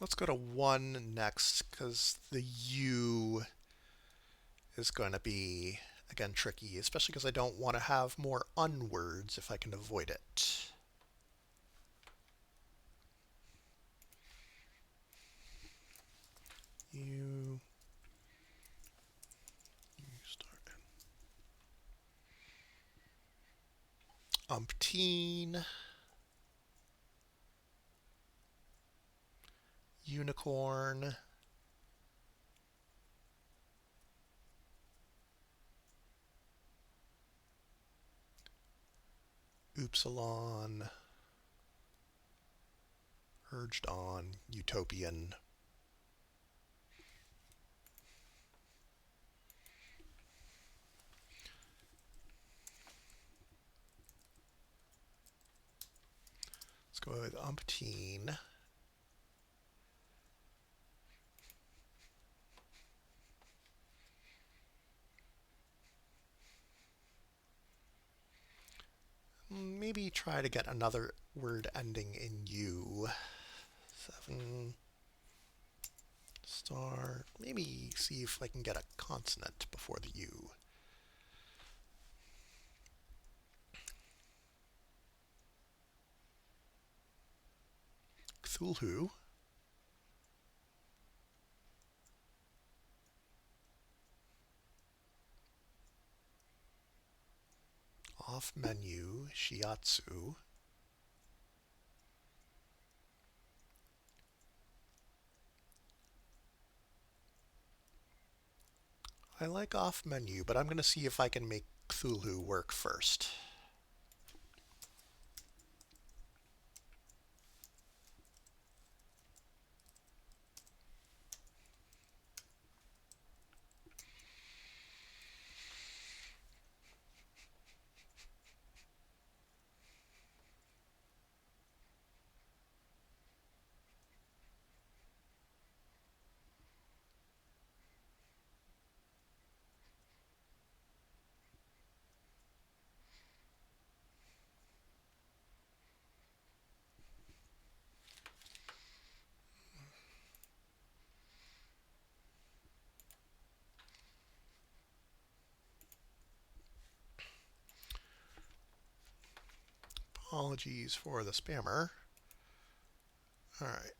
Let's go to 1 next, because the U is going to be, again, tricky, especially because I don't want to have more unwords if I can avoid it. U start. Umpteen. Unicorn. Upsilon. Urged on. Utopian. Let's go with umpteen. maybe try to get another word ending in U. 7 star. Maybe see if I can get a consonant before the U. Cthulhu. Off menu. Shiatsu. I like off menu, but I'm going to see if I can make Cthulhu work first. Apologies for the spammer. All right.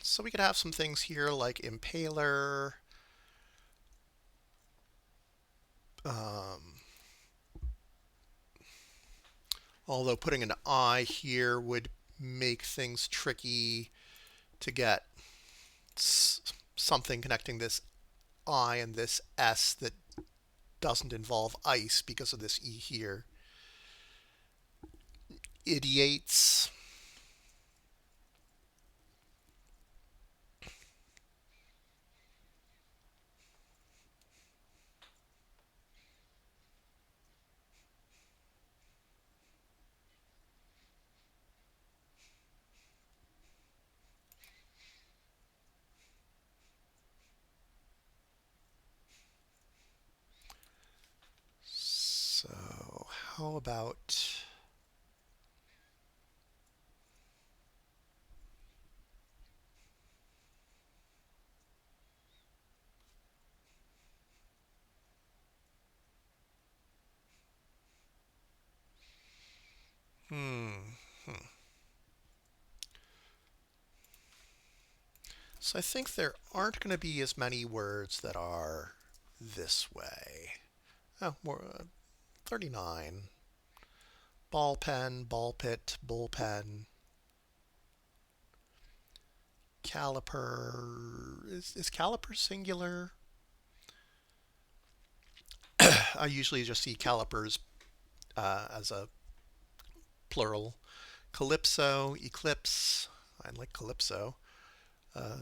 So we could have some things here like impaler. Um, although putting an I here would make things tricky to get something connecting this I and this S that doesn't involve ice because of this E here. Idiots. So how about hmm. So I think there aren't going to be as many words that are this way. Oh, more 39. Ball pen, ball pit, bullpen, caliper. Is caliper singular? I usually just see calipers as a plural. Calypso, eclipse. I like calypso. Uh,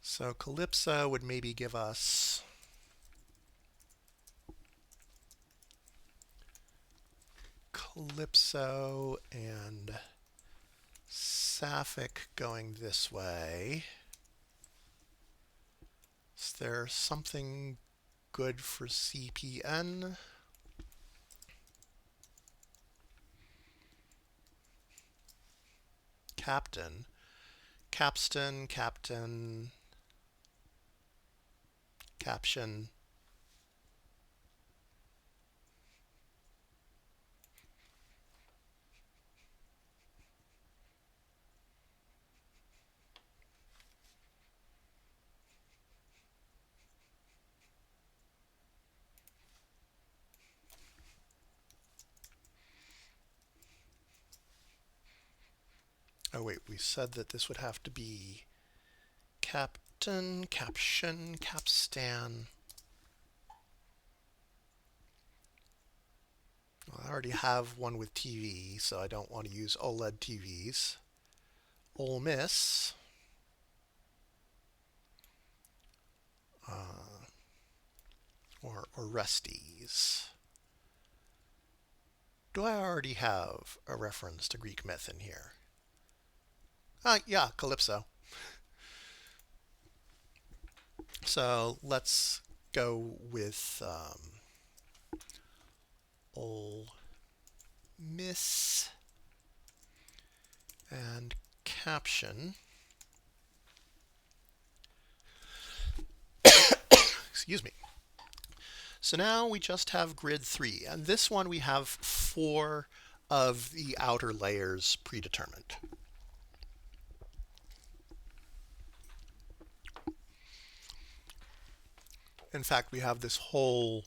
so calypso would maybe give us calypso and sapphic going this way. Is there something good for CPN? Captain. Capstan, captain, caption. Oh wait, we said that this would have to be captain, caption, capstan. Well, I already have one with TV, so I don't want to use OLED TVs. Ole Miss. or Orestes. Do I already have a reference to Greek myth in here? Yeah, Calypso. So let's go with Ol Miss and caption. Excuse me. So now we just have grid 3, and this one we have 4 of the outer layers predetermined. In fact, we have this whole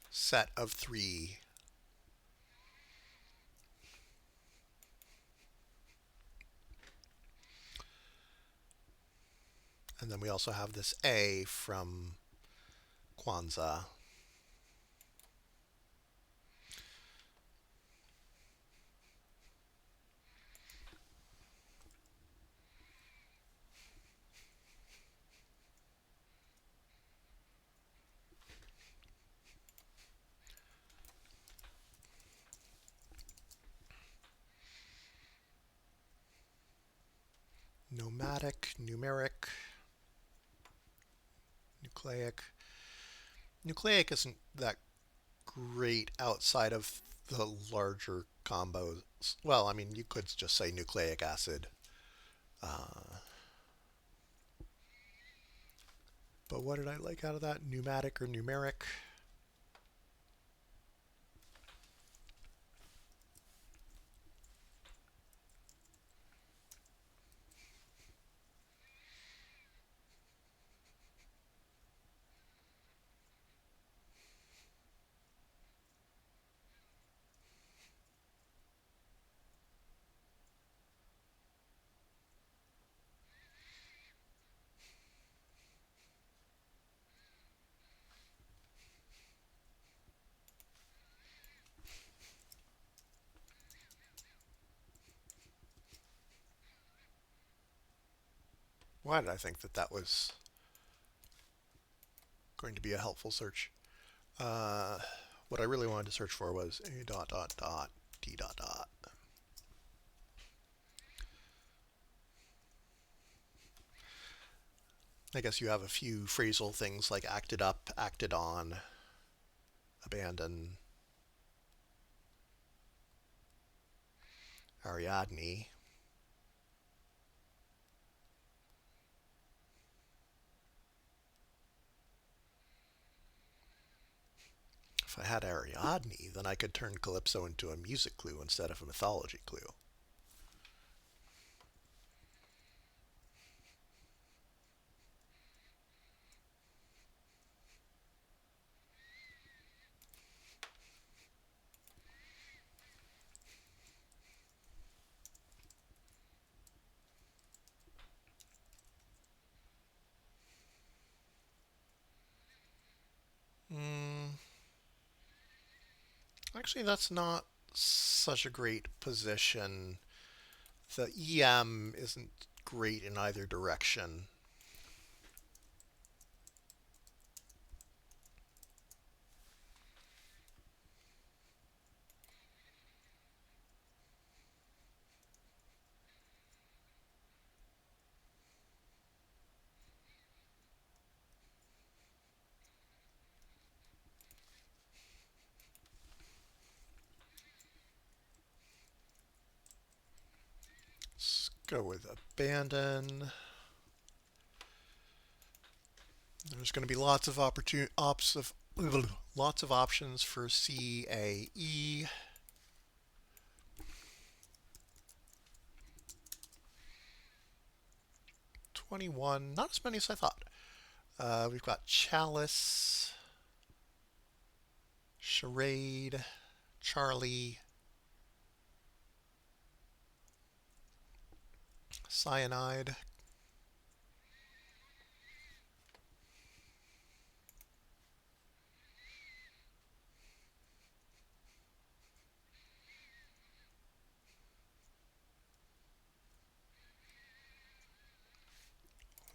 set of 3. And then we also have this A from Kwanzaa. Nomadic, numeric, nucleic. Nucleic isn't that great outside of the larger combos. Well, I mean, you could just say nucleic acid. But what did I like out of that? Pneumatic or numeric? Why did I think that that was going to be a helpful search? Uh, what I really wanted to search for was A dot dot dot D dot dot. I guess you have a few phrasal things like acted up, acted on, abandon, Ariadne. If I had Ariadne, then I could turn Calypso into a music clue instead of a mythology clue. Mm, actually, that's not such a great position. The EM isn't great in either direction. Let's go with abandon. There's going to be lots of lots of options for CAE. 21, not as many as I thought. We've got Chalice, Charade, Charlie, Cyanide.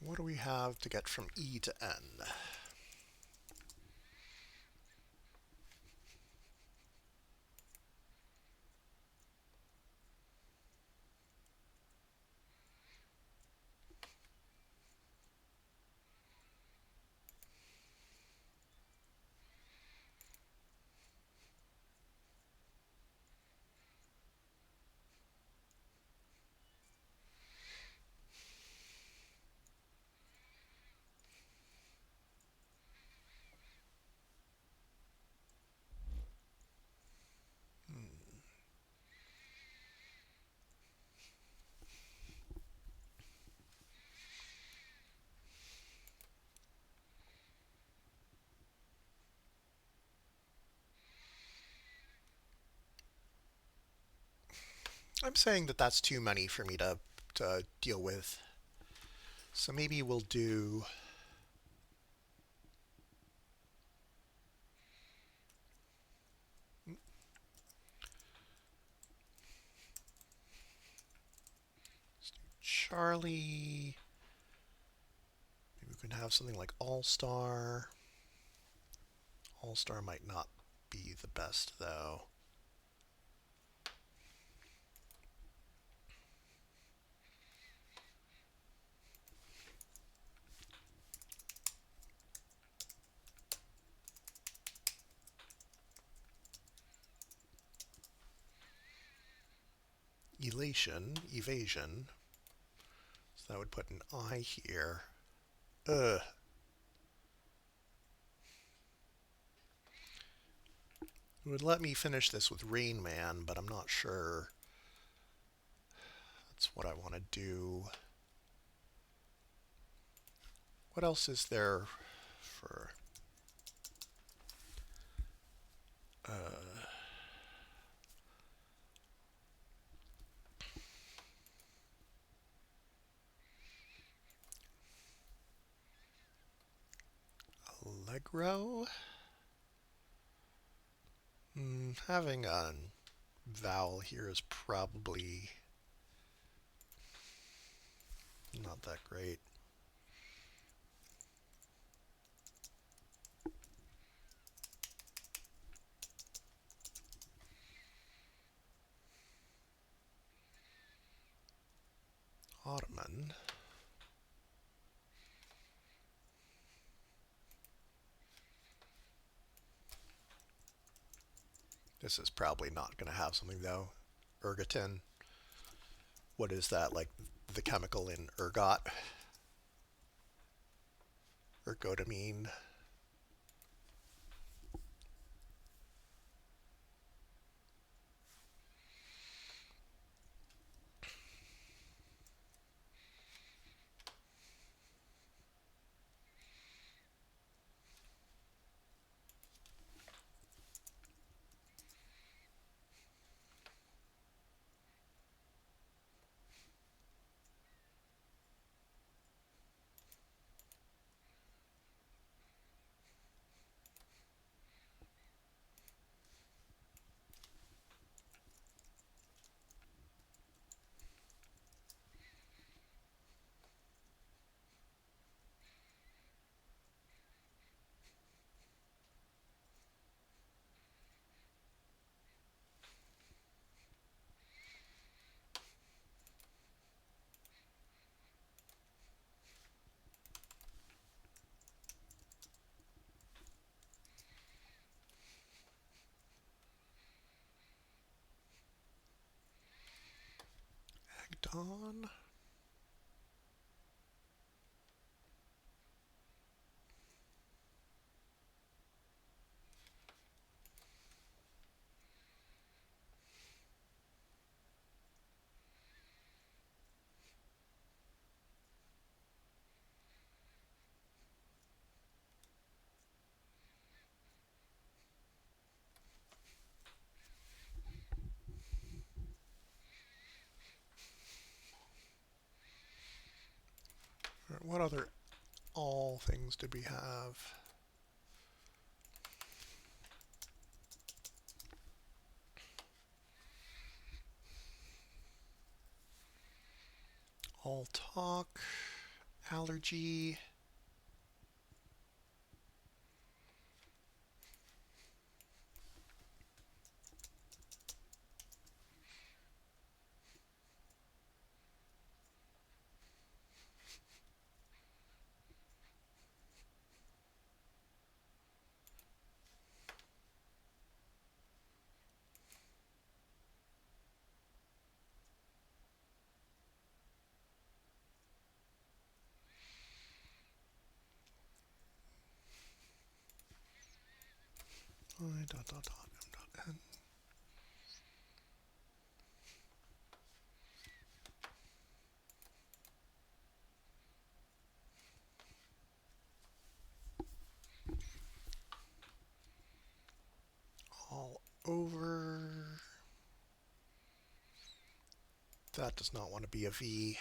What do we have to get from E to N? I'm saying that that's too many for me to deal with. So maybe we'll do Charlie. Maybe we can have something like All-Star. All-Star might not be the best, though. Elation, evasion. So that would put an I here. Ugh. It would let me finish this with Rain Man, but I'm not sure that's what I want to do. What else is there for Allegro? Having a vowel here is probably not that great. Ottoman. This is probably not going to have something though. Ergotin. What is that? Like the chemical in ergot? Ergotamine. Agdon. What other all things did we have? All talk allergy. I dot dot dot m dot n. All over. That does not want to be a V.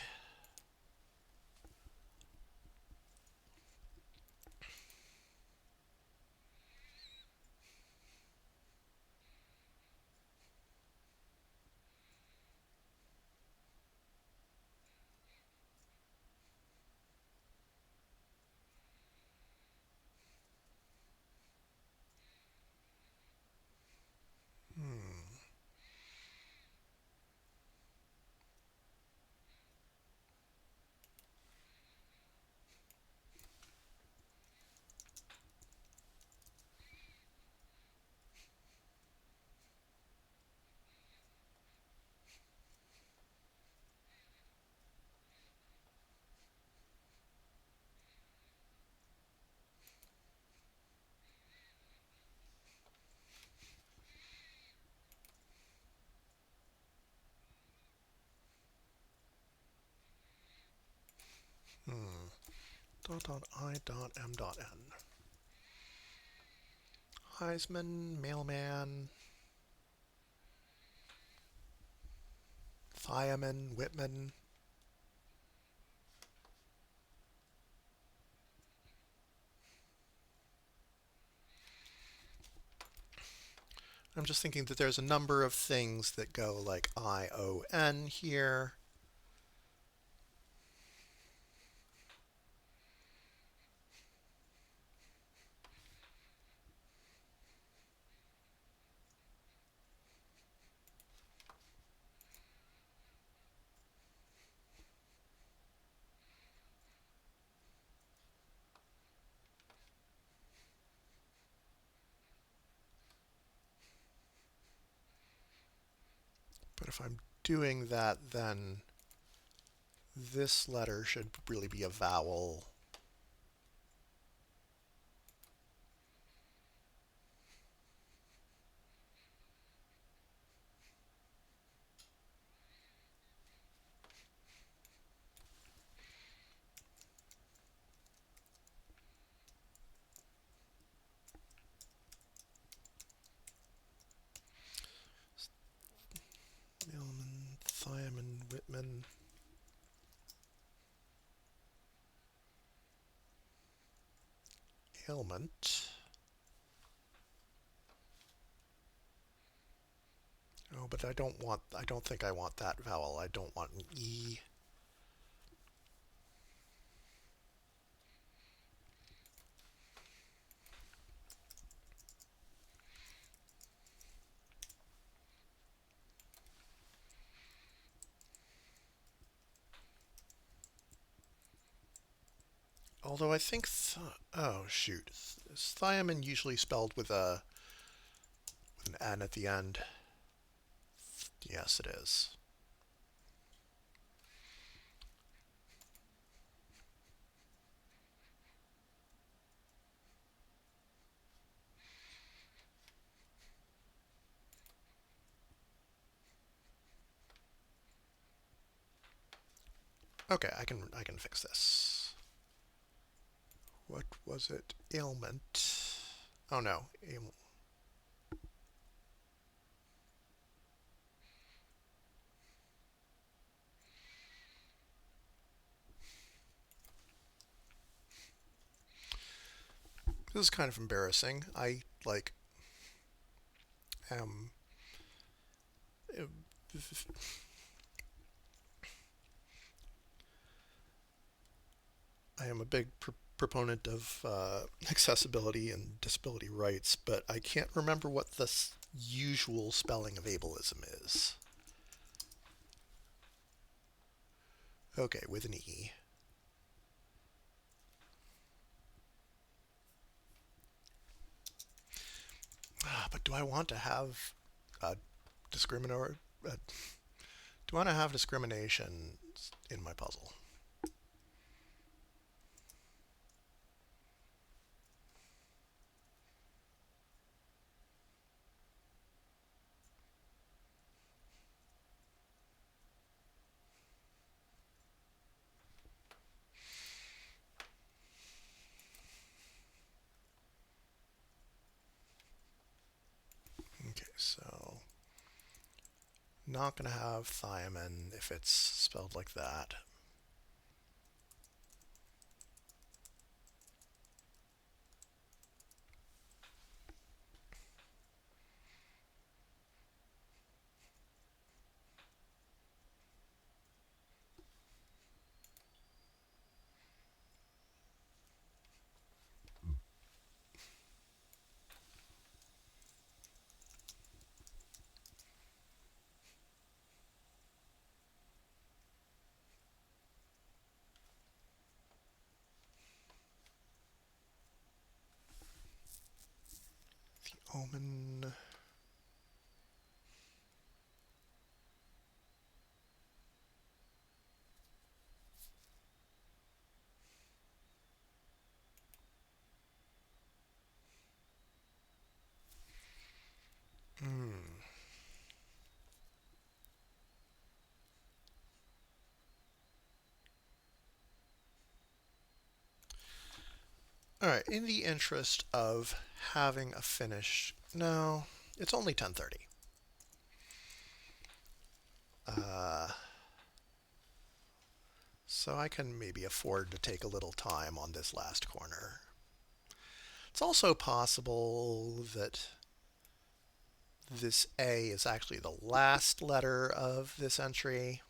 Dot dot I dot m dot n. Heisman, mailman, fireman, Whitman. I'm just thinking that there's a number of things that go like ION here. But if I'm doing that, then this letter should really be a vowel. Mailman, fireman, Whitman. Ailment. Oh, but I don't think I want that vowel. I don't want an E. Although I think, oh shoot, is thiamine usually spelled with an N at the end? Yes, it is. Okay, I can fix this. What was it? Ailment. Oh no. This is kind of embarrassing. I like am I am a big proponent of accessibility and disability rights, but I can't remember what the usual spelling of ableism is. Okay, with an E. But do I want to have discriminatory? Do I want to have discrimination in my puzzle? Okay, so not going to have thiamine if it's spelled like that. The omen. Hmm. All right, in the interest of having a finish, no, it's only 10:30. Uh, so I can maybe afford to take a little time on this last corner. It's also possible that this A is actually the last letter of this entry.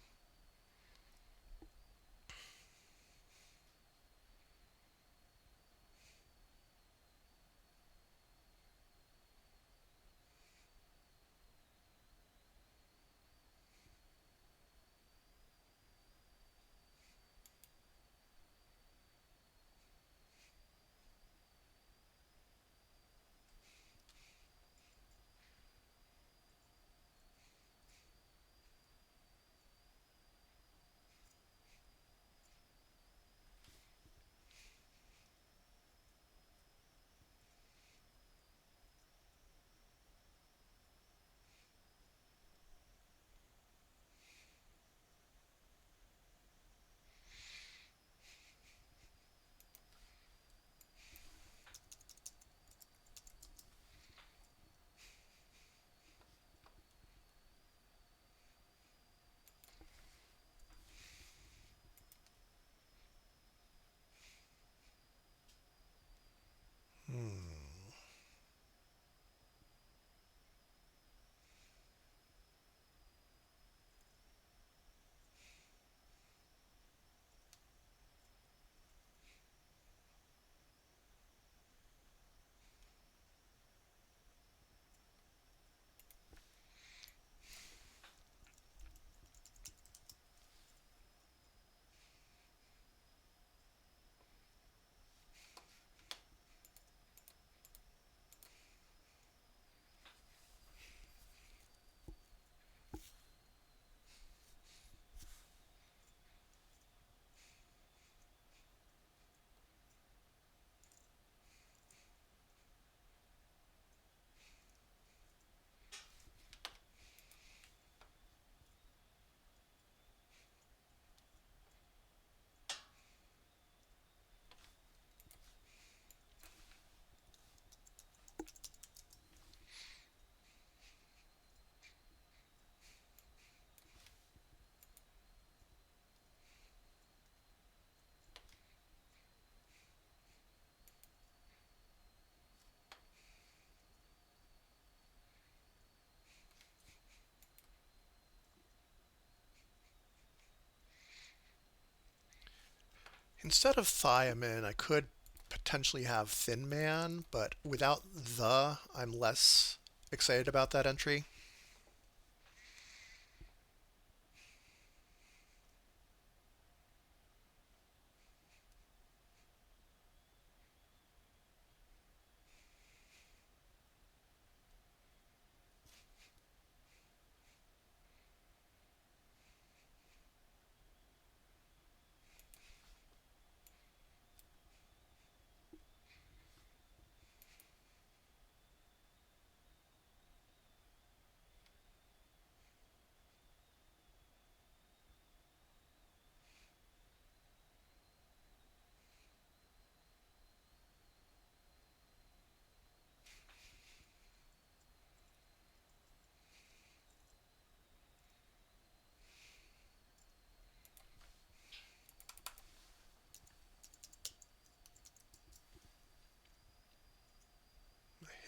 Instead of thiamine, I could potentially have thin man, but without the, I'm less excited about that entry.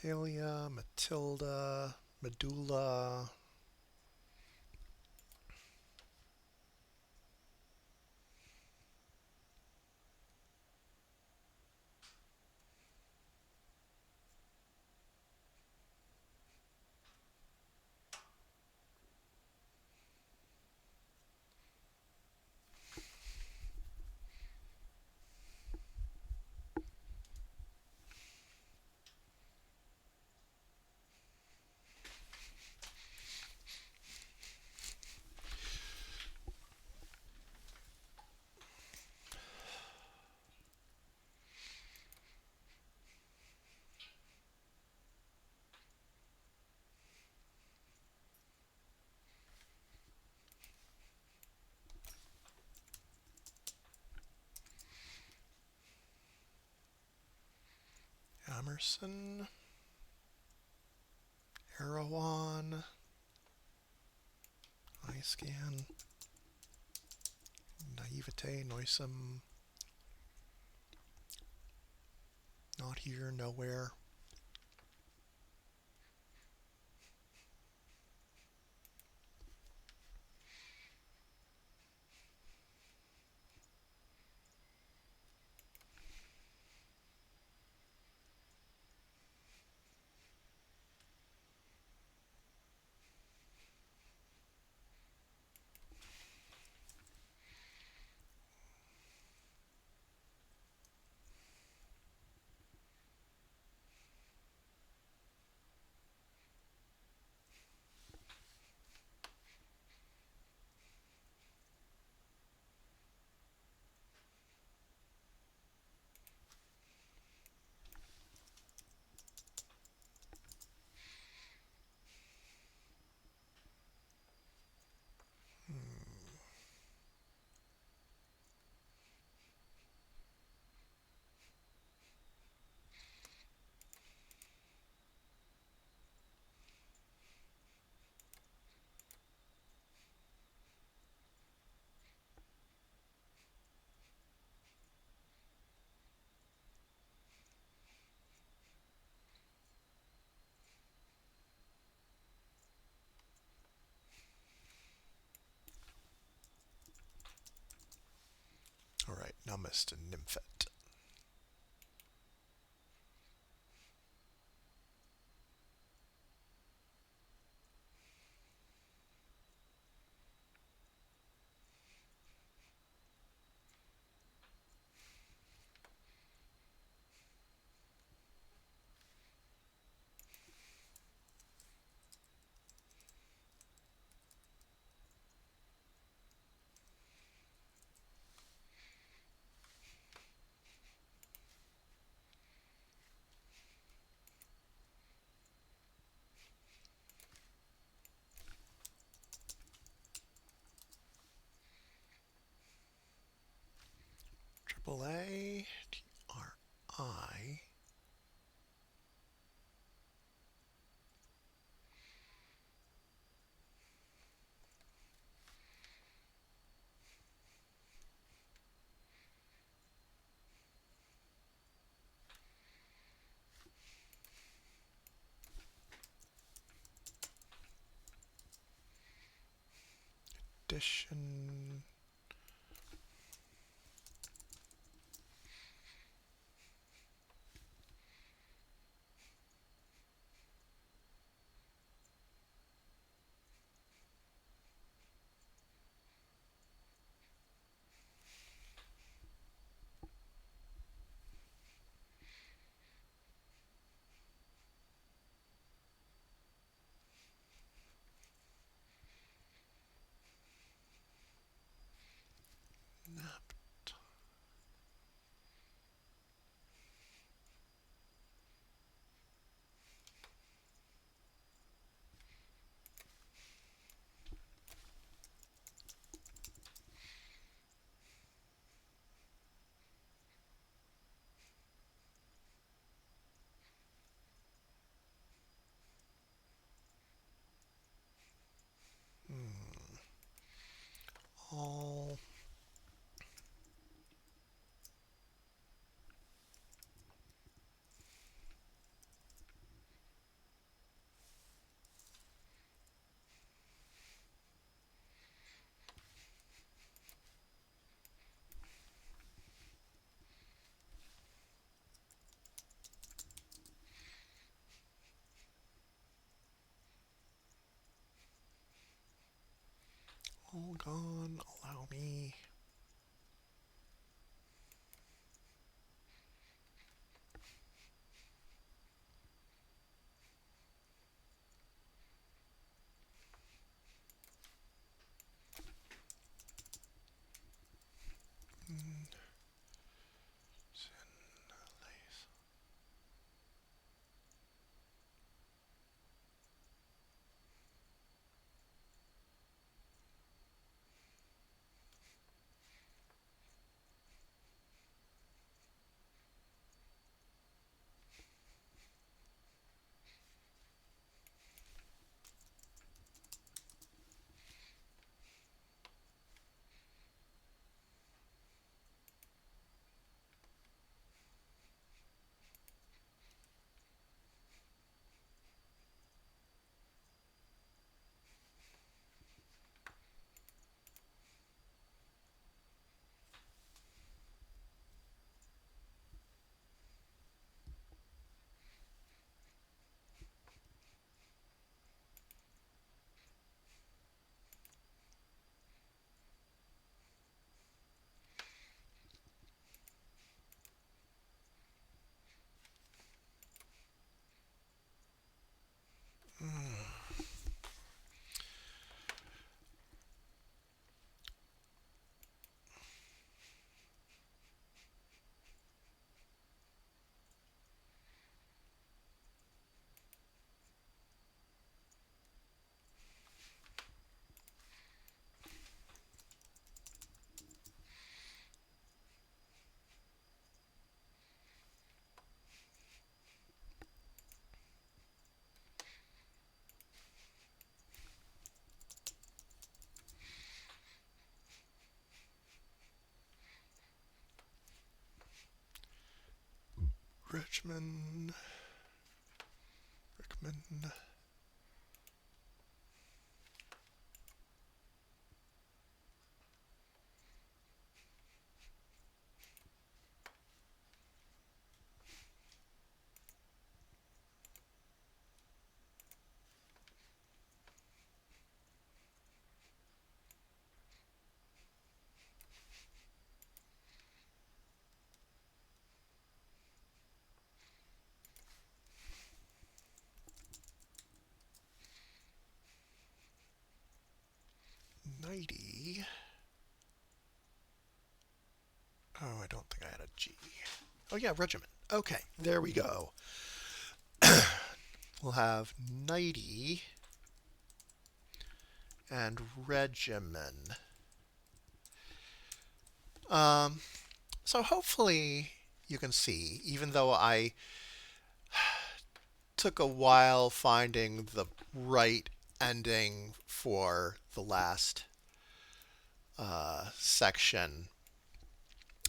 Mahalia, Matilda, Medulla. Emerson, Erewhon, iScan, Naivete, Noisome, Not Here, Nowhere. All right, now Mr. Nymphet. Triple A, TRI. Edition. Hold on, allow me. Mm, 'Richmond, Rickman. 90. Oh, I don't think I had a G. Oh, yeah, regiment. Okay, there we go. We'll have 90 and regimen. Um, so hopefully you can see, even though I took a while finding the right ending for the last section,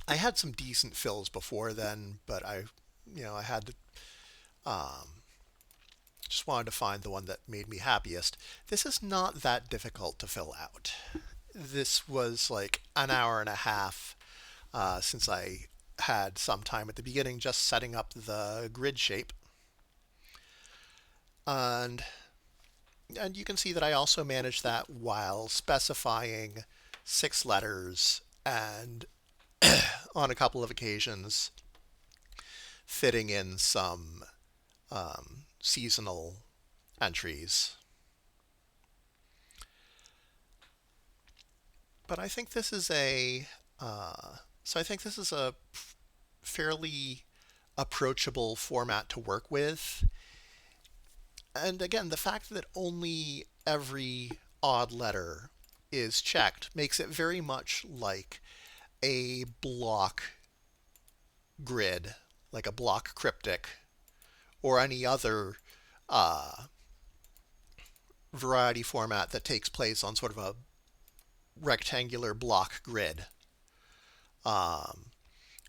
I had some decent fills before then, but I had to, just wanted to find the one that made me happiest. This is not that difficult to fill out. This was like an hour and a half since I had some time at the beginning just setting up the grid shape. And and you can see that I also managed that while specifying 6 letters and on a couple of occasions fitting in some seasonal entries. But I think this is a so I think this is a fairly approachable format to work with. And again, the fact that only every odd letter is checked makes it very much like a block grid, like a block cryptic, or any other uh, variety format that takes place on sort of a rectangular block grid, um,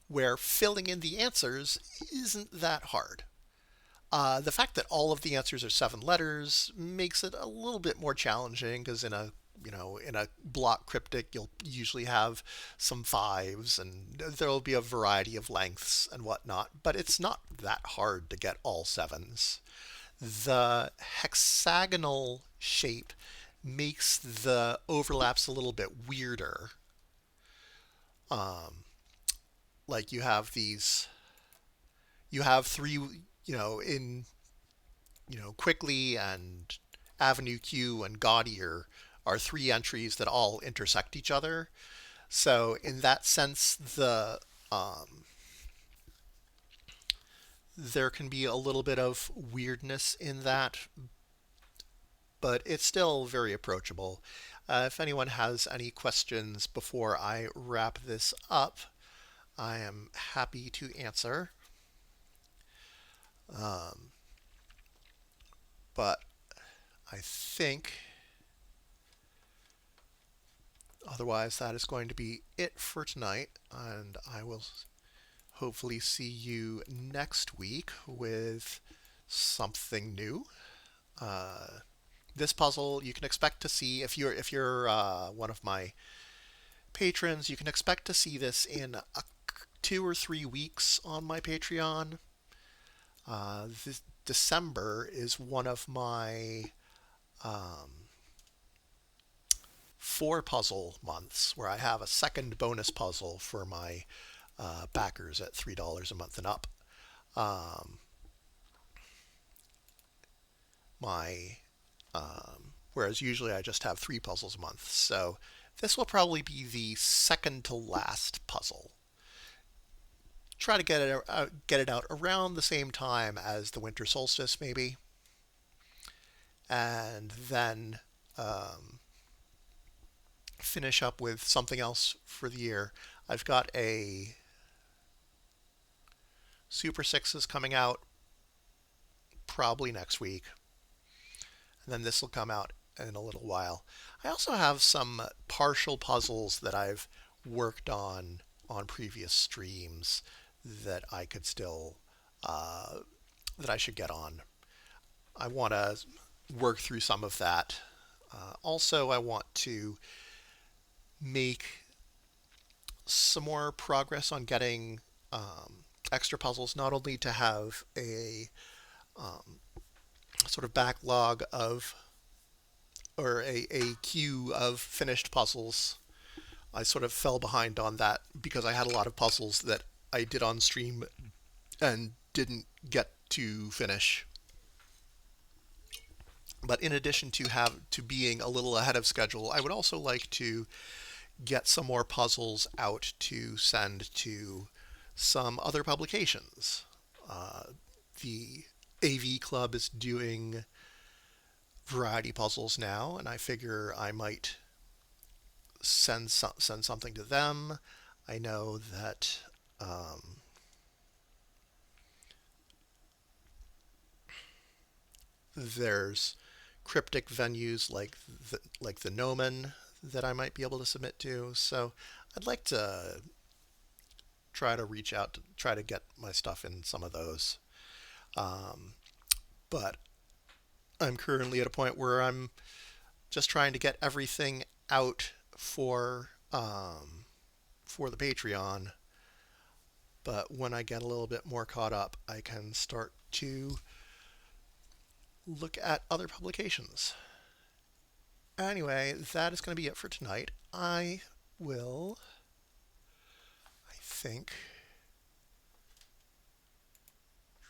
where filling in the answers isn't that hard. The fact that all of the answers are 7 letters makes it a little bit more challenging because in a block cryptic you'll usually have some fives and there'll be a variety of lengths and whatnot, but it's not that hard to get all sevens. The hexagonal shape makes the overlaps a little bit weirder. Um, like you have three, in, quickly and Avenue Q and Gaudier are three entries that all intersect each other. So in that sense, um, there can be a little bit of weirdness in that, but it's still very approachable. If anyone has any questions before I wrap this up, I am happy to answer. Um, but I think otherwise that is going to be it for tonight, and I will hopefully see you next week with something new. Uh, this puzzle you can expect to see if you're one of my patrons. You can expect to see this in 2 or 3 weeks on my Patreon. This December is one of my um, 4 puzzle months where I have a second bonus puzzle for my backers at $3 a month and up. Um, my Whereas usually I just have 3 puzzles a month. So this will probably be the second to last puzzle. Try to get it out around the same time as the winter solstice, maybe, and then finish up with something else for the year. I've got a Super Sixes coming out probably next week, and then this will come out in a little while. I also have some partial puzzles that I've worked on previous streams that I could still uh, that I should get on. I want to work through some of that. Also, I want to make some more progress on getting extra puzzles, not only to have a sort of backlog of or a queue of finished puzzles. I sort of fell behind on that because I had a lot of puzzles that I did on stream and didn't get to finish. But in addition to being a little ahead of schedule, I would also like to get some more puzzles out to send to some other publications. The AV Club is doing variety puzzles now, and I figure I might send something to them. I know that there's cryptic venues like the Gnomon that I might be able to submit to. So I'd like to try to reach out to try to get my stuff in some of those. But I'm currently at a point where I'm just trying to get everything out for the Patreon. But when I get a little bit more caught up, I can start to look at other publications. Anyway, that is going to be it for tonight. I will, I think,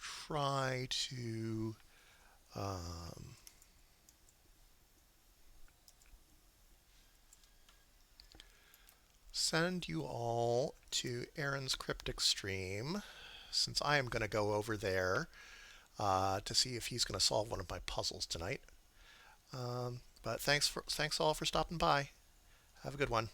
try to send you all to Aaron's Cryptic stream, since I am going to go over there to see if he's going to solve one of my puzzles tonight. But thanks all for stopping by. Have a good one.